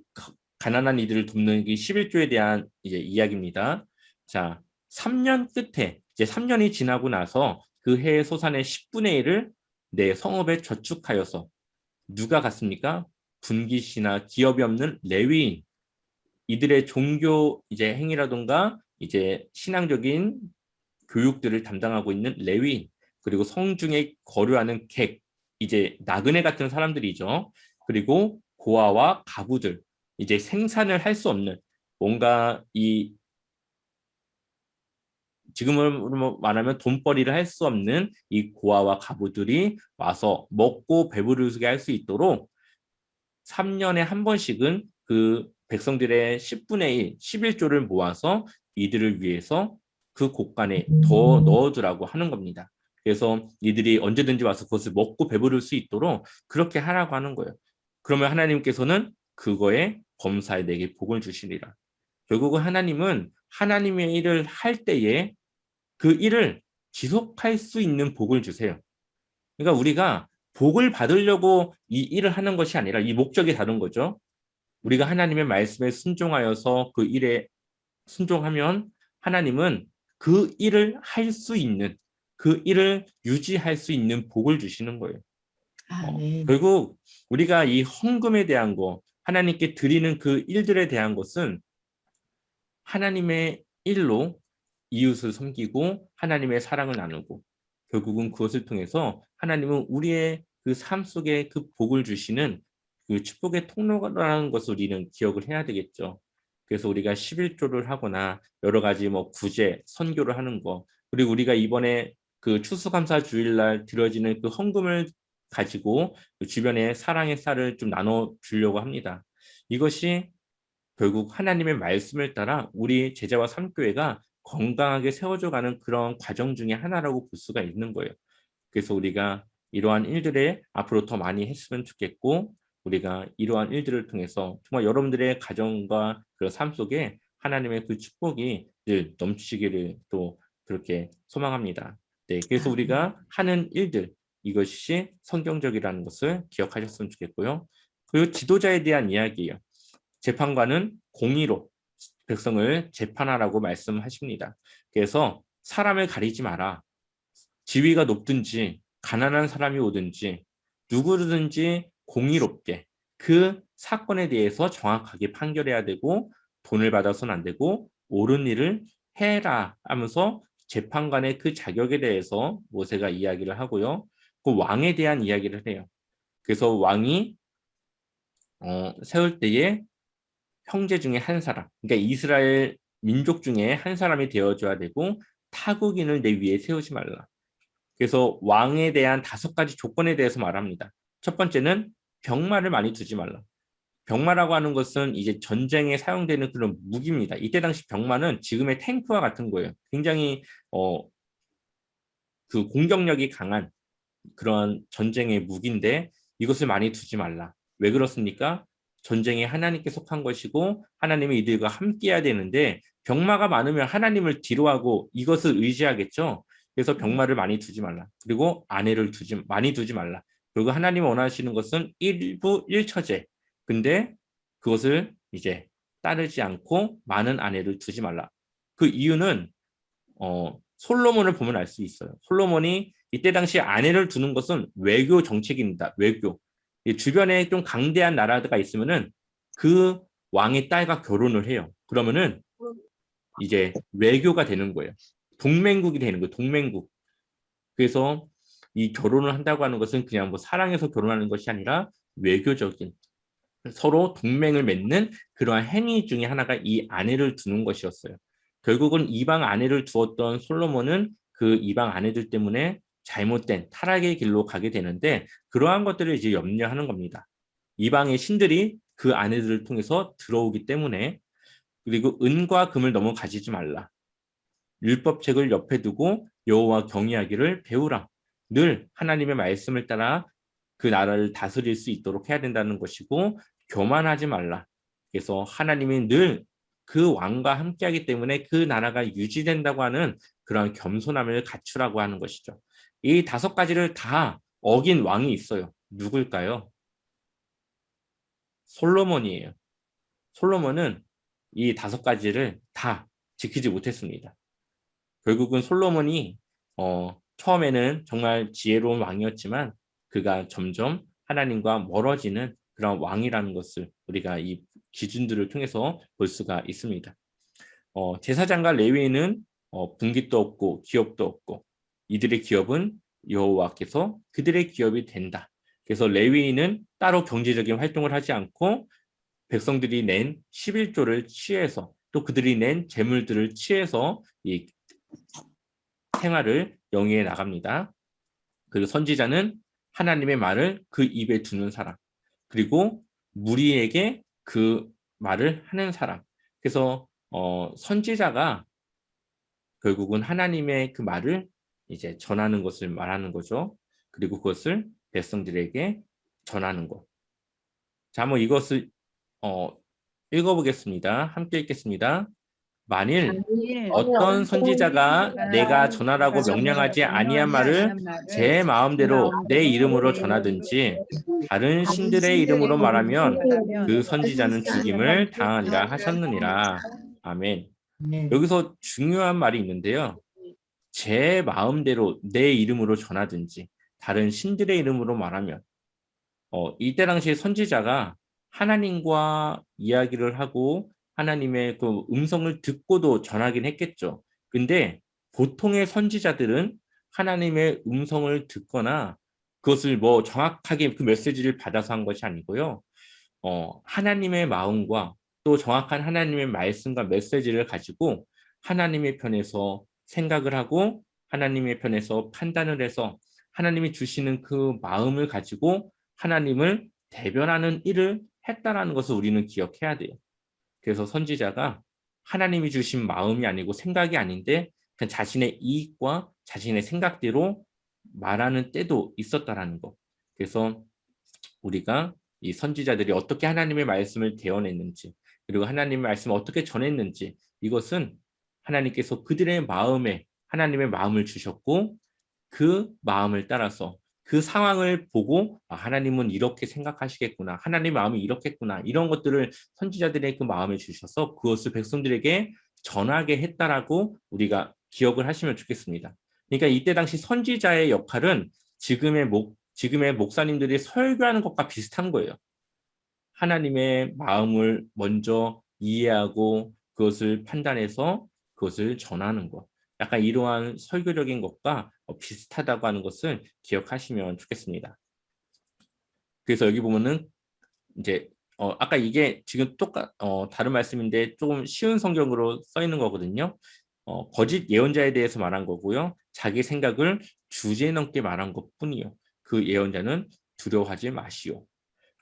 가난한 이들을 돕는 그 11조에 대한 이제 이야기입니다. 자, 3년 끝에 이제 3년이 지나고 나서 그 해의 소산의 10분의 1을 내 성읍에 저축하여서 누가 갔습니까? 분깃이나 기업이 없는 레위인 이들의 종교 이제 행위라든가 이제 신앙적인 교육들을 담당하고 있는 레위인, 그리고 성중에 거류하는 객, 이제 나그네 같은 사람들이죠. 그리고 고아와 가부들, 이제 생산을 할 수 없는, 뭔가 이 지금으로 말하면 돈벌이를 할 수 없는 이 고아와 가부들이 와서 먹고 배부르게 할 수 있도록 3년에 한 번씩은 그 백성들의 10분의 1, 11조를 모아서 이들을 위해서 그 곳간에 더 넣어두라고 하는 겁니다. 그래서 이들이 언제든지 와서 그것을 먹고 배부를 수 있도록 그렇게 하라고 하는 거예요. 그러면 하나님께서는 그거에 범사에 내게 복을 주시리라. 결국은 하나님은 하나님의 일을 할 때에 그 일을 지속할 수 있는 복을 주세요. 그러니까 우리가 복을 받으려고 이 일을 하는 것이 아니라 이 목적이 다른 거죠. 우리가 하나님의 말씀에 순종하여서 그 일에 순종하면 하나님은 그 일을 할 수 있는, 그 일을 유지할 수 있는 복을 주시는 거예요. 아멘. 결국 우리가 이 헌금에 대한 거, 하나님께 드리는 그 일들에 대한 것은 하나님의 일로 이웃을 섬기고 하나님의 사랑을 나누고, 결국은 그것을 통해서 하나님은 우리의 그 삶 속에 그 복을 주시는 그 축복의 통로라는 것을 우리는 기억을 해야 되겠죠. 그래서 우리가 11조를 하거나 여러 가지 뭐 구제, 선교를 하는 거, 그리고 우리가 이번에 그 추수감사 주일날 드려지는 그 헌금을 가지고 그 주변에 사랑의 쌀을 좀 나눠 주려고 합니다. 이것이 결국 하나님의 말씀을 따라 우리 제자와 삼교회가 건강하게 세워져 가는 그런 과정 중에 하나라고 볼 수가 있는 거예요. 그래서 우리가 이러한 일들에 앞으로 더 많이 했으면 좋겠고, 우리가 이러한 일들을 통해서 정말 여러분들의 가정과 그 삶 속에 하나님의 그 축복이 늘 넘치기를 또 그렇게 소망합니다. 네, 그래서 우리가 하는 일들, 이것이 성경적이라는 것을 기억하셨으면 좋겠고요. 그리고 지도자에 대한 이야기예요. 재판관은 공의로 백성을 재판하라고 말씀하십니다. 그래서 사람을 가리지 마라. 지위가 높든지 가난한 사람이 오든지 누구든지 공의롭게 그 사건에 대해서 정확하게 판결해야 되고, 돈을 받아서는 안 되고 옳은 일을 해라 하면서 재판관의 그 자격에 대해서 모세가 이야기를 하고요. 그 왕에 대한 이야기를 해요. 그래서 왕이 세울 때에 형제 중에 한 사람, 그러니까 이스라엘 민족 중에 한 사람이 되어줘야 되고, 타국인을 내 위에 세우지 말라. 그래서 왕에 대한 5가지 조건에 대해서 말합니다. 첫 번째는 병마를 많이 두지 말라. 병마라고 하는 것은 이제 전쟁에 사용되는 그런 무기입니다. 이때 당시 병마는 지금의 탱크와 같은 거예요. 굉장히 그 공격력이 강한 그런 전쟁의 무기인데 이것을 많이 두지 말라. 왜 그렇습니까? 전쟁이 하나님께 속한 것이고 하나님이 이들과 함께해야 되는데 병마가 많으면 하나님을 뒤로하고 이것을 의지하겠죠. 그래서 병마를 많이 두지 말라. 그리고 아내를 많이 두지 말라. 그리고 하나님이 원하시는 것은 일부 일처제. 근데 그것을 이제 따르지 않고 많은 아내를 두지 말라. 그 이유는 솔로몬을 보면 알 수 있어요. 솔로몬이 이때 당시 아내를 두는 것은 외교 정책입니다. 외교. 주변에 좀 강대한 나라가 있으면은 그 왕의 딸과 결혼을 해요. 그러면은 이제 외교가 되는 거예요. 동맹국이 되는 거예요. 동맹국. 그래서 이 결혼을 한다고 하는 것은 그냥 뭐 사랑해서 결혼하는 것이 아니라 외교적인, 서로 동맹을 맺는 그러한 행위 중에 하나가 이 아내를 두는 것이었어요. 결국은 이방 아내를 두었던 솔로몬은 그 이방 아내들 때문에 잘못된 타락의 길로 가게 되는데, 그러한 것들을 이제 염려하는 겁니다. 이방의 신들이 그 아내들을 통해서 들어오기 때문에. 그리고 은과 금을 너무 가지지 말라. 율법책을 옆에 두고 여호와 경외하기를 배우라. 늘 하나님의 말씀을 따라 그 나라를 다스릴 수 있도록 해야 된다는 것이고, 교만하지 말라. 그래서 하나님이 늘 그 왕과 함께하기 때문에 그 나라가 유지된다고 하는 그런 겸손함을 갖추라고 하는 것이죠. 이 5가지를 다 어긴 왕이 있어요. 누굴까요? 솔로몬이에요. 솔로몬은 이 5가지를 다 지키지 못했습니다. 결국은 솔로몬이 처음에는 정말 지혜로운 왕이었지만 그가 점점 하나님과 멀어지는 그런 왕이라는 것을 우리가 이 기준들을 통해서 볼 수가 있습니다. 제사장과 레위인은 분깃도 없고 기업도 없고 이들의 기업은 여호와께서 그들의 기업이 된다. 그래서 레위인은 따로 경제적인 활동을 하지 않고 백성들이 낸 11조를 취해서 또 그들이 낸 재물들을 취해서 이 생활을 영위해 나갑니다. 그리고 선지자는 하나님의 말을 그 입에 두는 사람, 그리고 무리에게 그 말을 하는 사람. 그래서 선지자가 결국은 하나님의 그 말을 이제 전하는 것을 말하는 거죠. 그리고 그것을 백성들에게 전하는 것. 자, 한번 이것을 읽어보겠습니다. 함께 읽겠습니다. 만일 어떤 선지자가 내가 전하라고 명령하지 아니한 말을 제 마음대로 내 이름으로 전하든지 다른 신들의 이름으로 말하면 그 선지자는 죽임을 당하리라 하셨느니라. 아멘. 여기서 중요한 말이 있는데요. 제 마음대로 내 이름으로 전하든지 다른 신들의 이름으로 말하면 이때 당시에 선지자가 하나님과 이야기를 하고 하나님의 그 음성을 듣고도 전하긴 했겠죠. 근데 보통의 선지자들은 하나님의 음성을 듣거나 그것을 뭐 정확하게 그 메시지를 받아서 한 것이 아니고요. 하나님의 마음과 또 정확한 하나님의 말씀과 메시지를 가지고 하나님의 편에서 생각을 하고 하나님의 편에서 판단을 해서 하나님이 주시는 그 마음을 가지고 하나님을 대변하는 일을 했다라는 것을 우리는 기억해야 돼요. 그래서 선지자가 하나님이 주신 마음이 아니고 생각이 아닌데 그냥 자신의 이익과 자신의 생각대로 말하는 때도 있었다라는 거. 그래서 우리가 이 선지자들이 어떻게 하나님의 말씀을 대언했는지 그리고 하나님의 말씀을 어떻게 전했는지 이것은 하나님께서 그들의 마음에 하나님의 마음을 주셨고 그 마음을 따라서 그 상황을 보고 하나님은 이렇게 생각하시겠구나. 하나님의 마음이 이렇겠구나. 이런 것들을 선지자들의 그 마음을 주셔서 그것을 백성들에게 전하게 했다라고 우리가 기억을 하시면 좋겠습니다. 그러니까 이때 당시 선지자의 역할은 지금의 목사님들이 설교하는 것과 비슷한 거예요. 하나님의 마음을 먼저 이해하고 그것을 판단해서 그것을 전하는 것. 약간 이러한 설교적인 것과 비슷하다고 하는 것을 기억하시면 좋겠습니다. 그래서 여기 보면은 이제 아까 이게 지금 다른 말씀인데 조금 쉬운 성경으로 써 있는 거거든요. 거짓 예언자에 대해서 말한 거고요. 자기 생각을 주제넘게 말한 것뿐이요. 그 예언자는 두려워하지 마시오.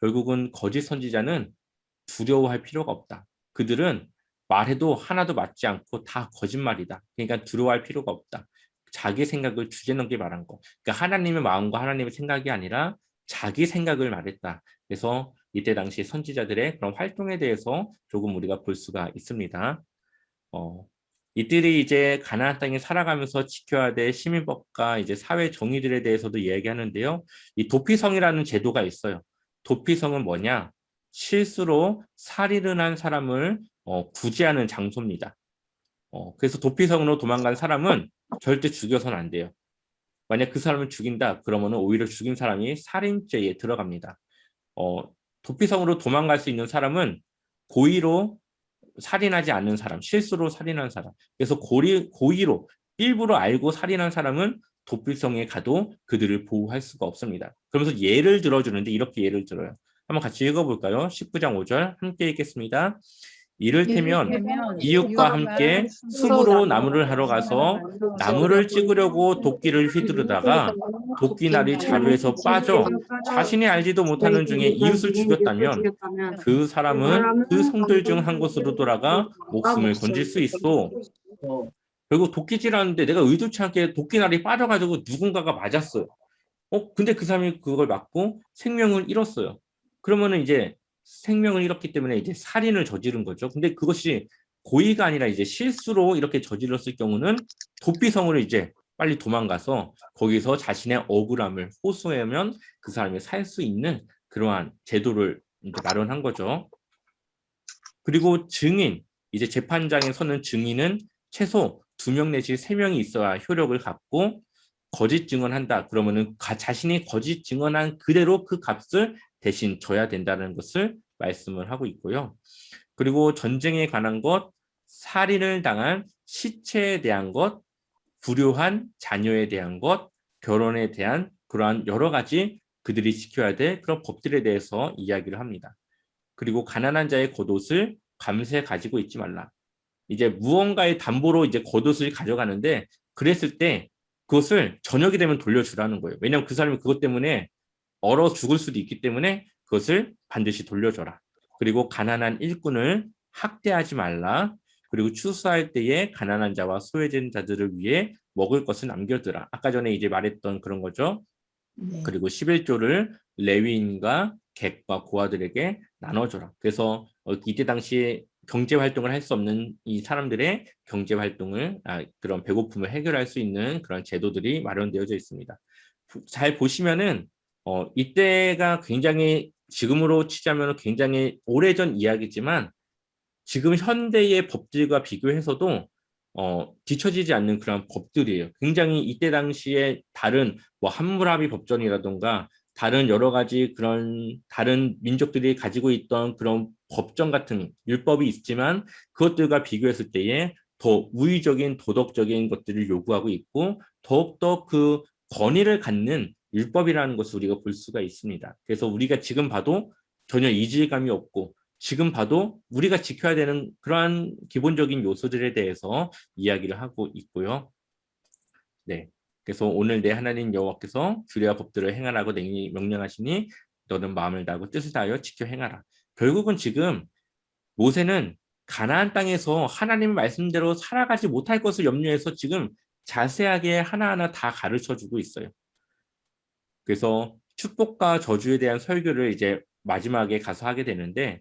결국은 거짓 선지자는 두려워할 필요가 없다. 그들은 말해도 하나도 맞지 않고 다 거짓말이다. 그러니까 두려워할 필요가 없다. 자기 생각을 주제넘게 말한 거. 그러니까 하나님의 마음과 하나님의 생각이 아니라 자기 생각을 말했다. 그래서 이때 당시 선지자들의 그런 활동에 대해서 조금 우리가 볼 수가 있습니다. 이들이 이제 가나안 땅에 살아가면서 지켜야 될 시민법과 이제 사회 정의들에 대해서도 이야기하는데요. 이 도피성이라는 제도가 있어요. 도피성은 뭐냐? 실수로 살인을 한 사람을 구제하는 장소입니다. 그래서 도피성으로 도망간 사람은 절대 죽여서는 안 돼요. 만약 그 사람을 죽인다, 그러면 오히려 죽인 사람이 살인죄에 들어갑니다. 도피성으로 도망갈 수 있는 사람은 고의로 살인하지 않는 사람, 실수로 살인한 사람. 그래서 고의로 일부러 알고 살인한 사람은 도피성에 가도 그들을 보호할 수가 없습니다. 그러면서 예를 들어주는데 이렇게 예를 들어요. 한번 같이 읽어볼까요? 19장 5절 함께 읽겠습니다. 이를테면 이웃과 함께 숲으로 나무를 하러 가서 나무를 찍으려고 도끼를 휘두르다가 도끼날이 자루에서 빠져 자신이 알지도 못하는 중에 이웃을 죽였다면 그 사람은 그 성들 중 한 곳으로 돌아가 목숨을 건질 수 있어. 결국 도끼질하는데 내가 의도치 않게 도끼날이 빠져가지고 누군가가 맞았어요. 근데 그 사람이 그걸 맞고 생명을 잃었어요. 그러면은 이제 생명을 잃었기 때문에 이제 살인을 저지른 거죠. 근데 그것이 고의가 아니라 이제 실수로 이렇게 저질렀을 경우는 도피성으로 이제 빨리 도망가서 거기서 자신의 억울함을 호소하면 그 사람이 살 수 있는 그러한 제도를 이제 마련한 거죠. 그리고 증인, 이제 재판장에 서는 증인은 최소 2명 내지 3명이 있어야 효력을 갖고 거짓 증언한다. 그러면은 자신이 거짓 증언한 그대로 그 값을 대신 줘야 된다는 것을 말씀을 하고 있고요. 그리고 전쟁에 관한 것, 살인을 당한 시체에 대한 것, 불효한 자녀에 대한 것, 결혼에 대한 그러한 여러 가지 그들이 지켜야 될 그런 법들에 대해서 이야기를 합니다. 그리고 가난한 자의 겉옷을 밤새 가지고 있지 말라. 이제 무언가의 담보로 이제 겉옷을 가져가는데 그랬을 때 그것을 저녁이 되면 돌려주라는 거예요. 왜냐하면 그 사람이 그것 때문에 얼어 죽을 수도 있기 때문에 그것을 반드시 돌려줘라. 그리고 가난한 일꾼을 학대하지 말라. 그리고 추수할 때에 가난한 자와 소외된 자들을 위해 먹을 것을 남겨두라. 아까 전에 이제 말했던 그런 거죠. 네. 그리고 11조를 레위인과 객과 고아들에게 나눠줘라. 그래서 이때 당시에 경제 활동을 할 수 없는 이 사람들의 경제 활동을 그런 배고픔을 해결할 수 있는 그런 제도들이 마련되어져 있습니다. 잘 보시면은 이때가 굉장히 지금으로 치자면 굉장히 오래전 이야기지만 지금 현대의 법들과 비교해서도 뒤처지지 않는 그런 법들이에요. 굉장히 이때 당시에 다른 뭐 함무라비 법전이라던가 다른 여러 가지 그런 다른 민족들이 가지고 있던 그런 법정 같은 율법이 있지만 그것들과 비교했을 때에 더 우위적인 도덕적인 것들을 요구하고 있고 더욱더 그 권위를 갖는 율법이라는 것을 우리가 볼 수가 있습니다. 그래서 우리가 지금 봐도 전혀 이질감이 없고 지금 봐도 우리가 지켜야 되는 그러한 기본적인 요소들에 대해서 이야기를 하고 있고요. 네. 그래서 오늘 내 하나님 여호와께서 규례와 법들을 행하라고 내게 명령하시니 너는 마음을 다하고 뜻을 다하여 지켜 행하라. 결국은 지금 모세는 가나안 땅에서 하나님의 말씀대로 살아가지 못할 것을 염려해서 지금 자세하게 하나하나 다 가르쳐 주고 있어요. 그래서 축복과 저주에 대한 설교를 이제 마지막에 가서 하게 되는데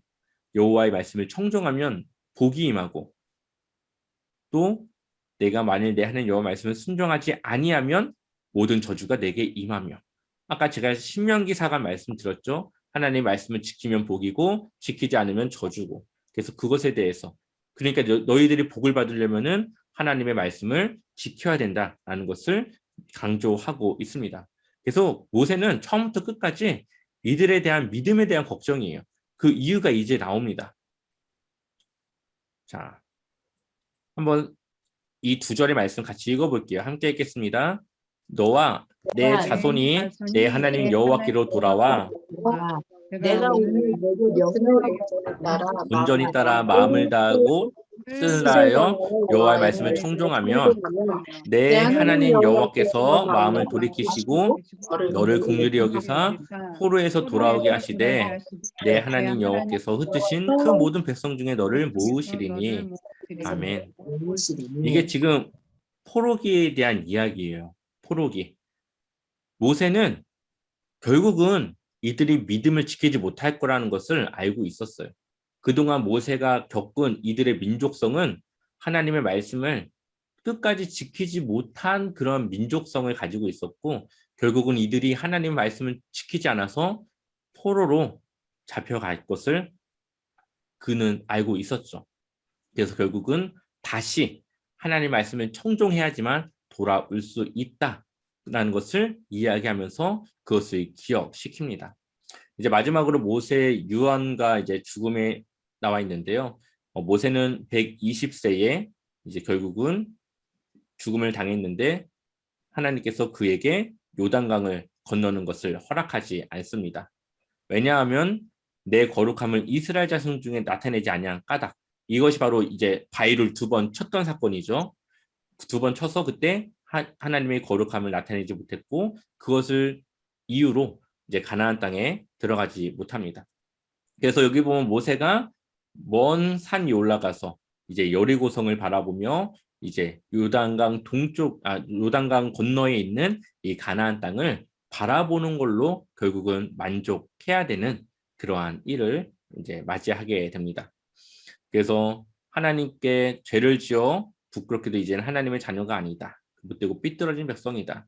여호와의 말씀을 청종하면 복이 임하고 또 내가 만일 내 하나님 여호와 말씀을 순종하지 아니하면 모든 저주가 내게 임하며 아까 제가 신명기 4강 말씀드렸죠. 하나님의 말씀을 지키면 복이고 지키지 않으면 저주고 그래서 그것에 대해서 그러니까 너희들이 복을 받으려면은 하나님의 말씀을 지켜야 된다라는 것을 강조하고 있습니다. 그래서 모세는 처음부터 끝까지 이들에 대한 믿음에 대한 걱정이에요. 그 이유가 이제 나옵니다. 자, 한번 이 두 절의 말씀 같이 읽어볼게요. 함께 읽겠습니다. 너와 내 자손이 내 하나님 여호와께로 돌아와 내가 오늘 너를 명령을 따라 온전히 따라 마음을 다하고 뜻을 다하여 여호와의 말씀을 청종하면 내 하나님 여호와께서 마음을 돌이키시고 너를 긍휼히 여기사 포로에서 돌아오게 하시되 내 하나님 여호와께서 흩으신 그 모든 백성 중에 너를 모으시리니 아멘. 이게 지금 포로기에 대한 이야기예요. 포로기. 모세는 결국은 이들이 믿음을 지키지 못할 거라는 것을 알고 있었어요. 그동안 모세가 겪은 이들의 민족성은 하나님의 말씀을 끝까지 지키지 못한 그런 민족성을 가지고 있었고 결국은 이들이 하나님의 말씀을 지키지 않아서 포로로 잡혀갈 것을 그는 알고 있었죠. 그래서 결국은 다시 하나님의 말씀을 청종해야지만 돌아올 수 있다라는 것을 이야기하면서 그것을 기억시킵니다. 이제 마지막으로 모세의 유언과 이제 죽음에 나와 있는데요. 모세는 120세에 이제 결국은 죽음을 당했는데 하나님께서 그에게 요단강을 건너는 것을 허락하지 않습니다. 왜냐하면 내 거룩함을 이스라엘 자손 중에 나타내지 아니한 까닭. 이것이 바로 이제 바위를 2번 쳤던 사건이죠. 2번 쳐서 그때 하나님의 거룩함을 나타내지 못했고 그것을 이유로 이제 가나안 땅에 들어가지 못합니다. 그래서 여기 보면 모세가 먼 산이 올라가서 이제 여리고성을 바라보며 이제 요단강 요단강 건너에 있는 이 가나안 땅을 바라보는 걸로 결국은 만족해야 되는 그러한 일을 이제 맞이하게 됩니다. 그래서 하나님께 죄를 지어 부끄럽게도 이제는 하나님의 자녀가 아니다. 못되고 삐뚤어진 백성이다.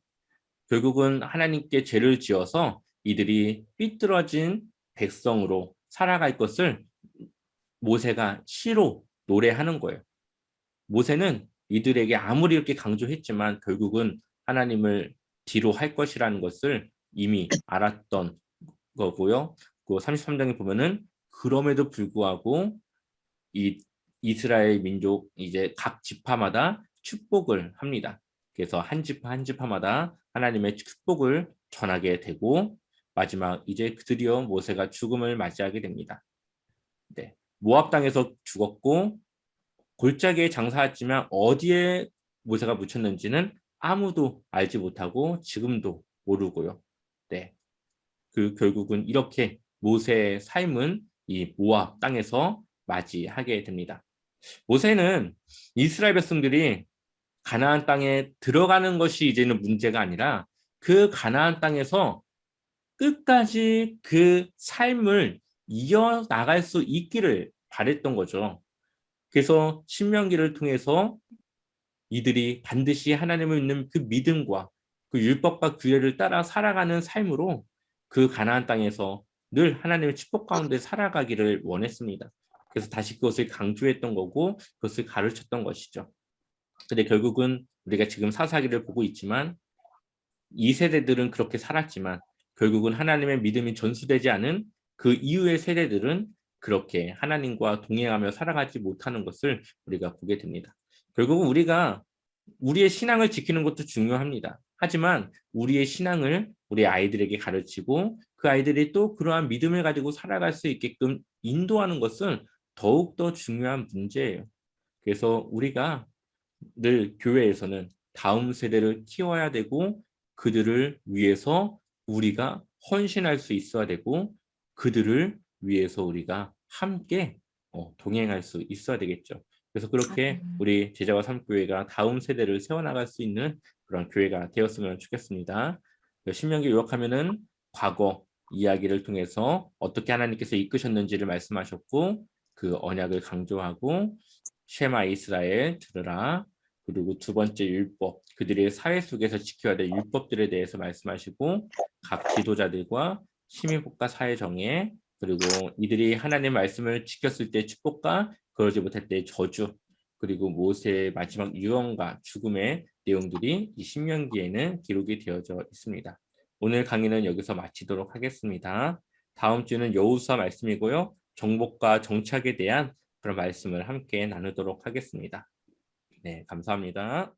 결국은 하나님께 죄를 지어서 이들이 삐뚤어진 백성으로 살아갈 것을 모세가 시로 노래하는 거예요. 모세는 이들에게 아무리 이렇게 강조했지만 결국은 하나님을 뒤로 할 것이라는 것을 이미 알았던 거고요. 그 33장에 보면은 그럼에도 불구하고 이 이스라엘 민족 이제 각 지파마다 축복을 합니다. 그래서 한 지파 한 지파마다 하나님의 축복을 전하게 되고 마지막 이제 드디어 모세가 죽음을 맞이하게 됩니다. 네, 모압 땅에서 죽었고 골짜기에 장사했지만 어디에 모세가 묻혔는지는 아무도 알지 못하고 지금도 모르고요. 네, 그 결국은 이렇게 모세의 삶은 이 모압 땅에서 맞이하게 됩니다. 모세는 이스라엘 백성들이 가나안 땅에 들어가는 것이 이제는 문제가 아니라 그 가나안 땅에서 끝까지 그 삶을 이어나갈 수 있기를 바랬던 거죠. 그래서 신명기를 통해서 이들이 반드시 하나님을 믿는 그 믿음과 그 율법과 규례를 따라 살아가는 삶으로 그 가나안 땅에서 늘 하나님의 축복 가운데 살아가기를 원했습니다. 그래서 다시 그것을 강조했던 거고 그것을 가르쳤던 것이죠. 근데 결국은 우리가 지금 사사기를 보고 있지만 이 세대들은 그렇게 살았지만 결국은 하나님의 믿음이 전수되지 않은 그 이후의 세대들은 그렇게 하나님과 동행하며 살아가지 못하는 것을 우리가 보게 됩니다. 결국은 우리가 우리의 신앙을 지키는 것도 중요합니다. 하지만 우리의 신앙을 우리 아이들에게 가르치고 그 아이들이 또 그러한 믿음을 가지고 살아갈 수 있게끔 인도하는 것은 더욱더 중요한 문제예요. 그래서 우리가 늘 교회에서는 다음 세대를 키워야 되고 그들을 위해서 우리가 헌신할 수 있어야 되고 그들을 위해서 우리가 함께 동행할 수 있어야 되겠죠. 그래서 그렇게 우리 제자와 삶교회가 다음 세대를 세워나갈 수 있는 그런 교회가 되었으면 좋겠습니다. 신명기 요약하면은 과거 이야기를 통해서 어떻게 하나님께서 이끄셨는지를 말씀하셨고 그 언약을 강조하고 쉐마 이스라엘 들으라. 그리고 두 번째 율법, 그들의 사회 속에서 지켜야 될 율법들에 대해서 말씀하시고 각 지도자들과 시민국가 사회정예, 그리고 이들이 하나님의 말씀을 지켰을 때 축복과 그러지 못할 때 저주, 그리고 모세의 마지막 유언과 죽음의 내용들이 이 신명기에는 기록이 되어져 있습니다. 오늘 강의는 여기서 마치도록 하겠습니다. 다음 주는 여호수아 말씀이고요. 정복과 정착에 대한 그런 말씀을 함께 나누도록 하겠습니다. 네, 감사합니다.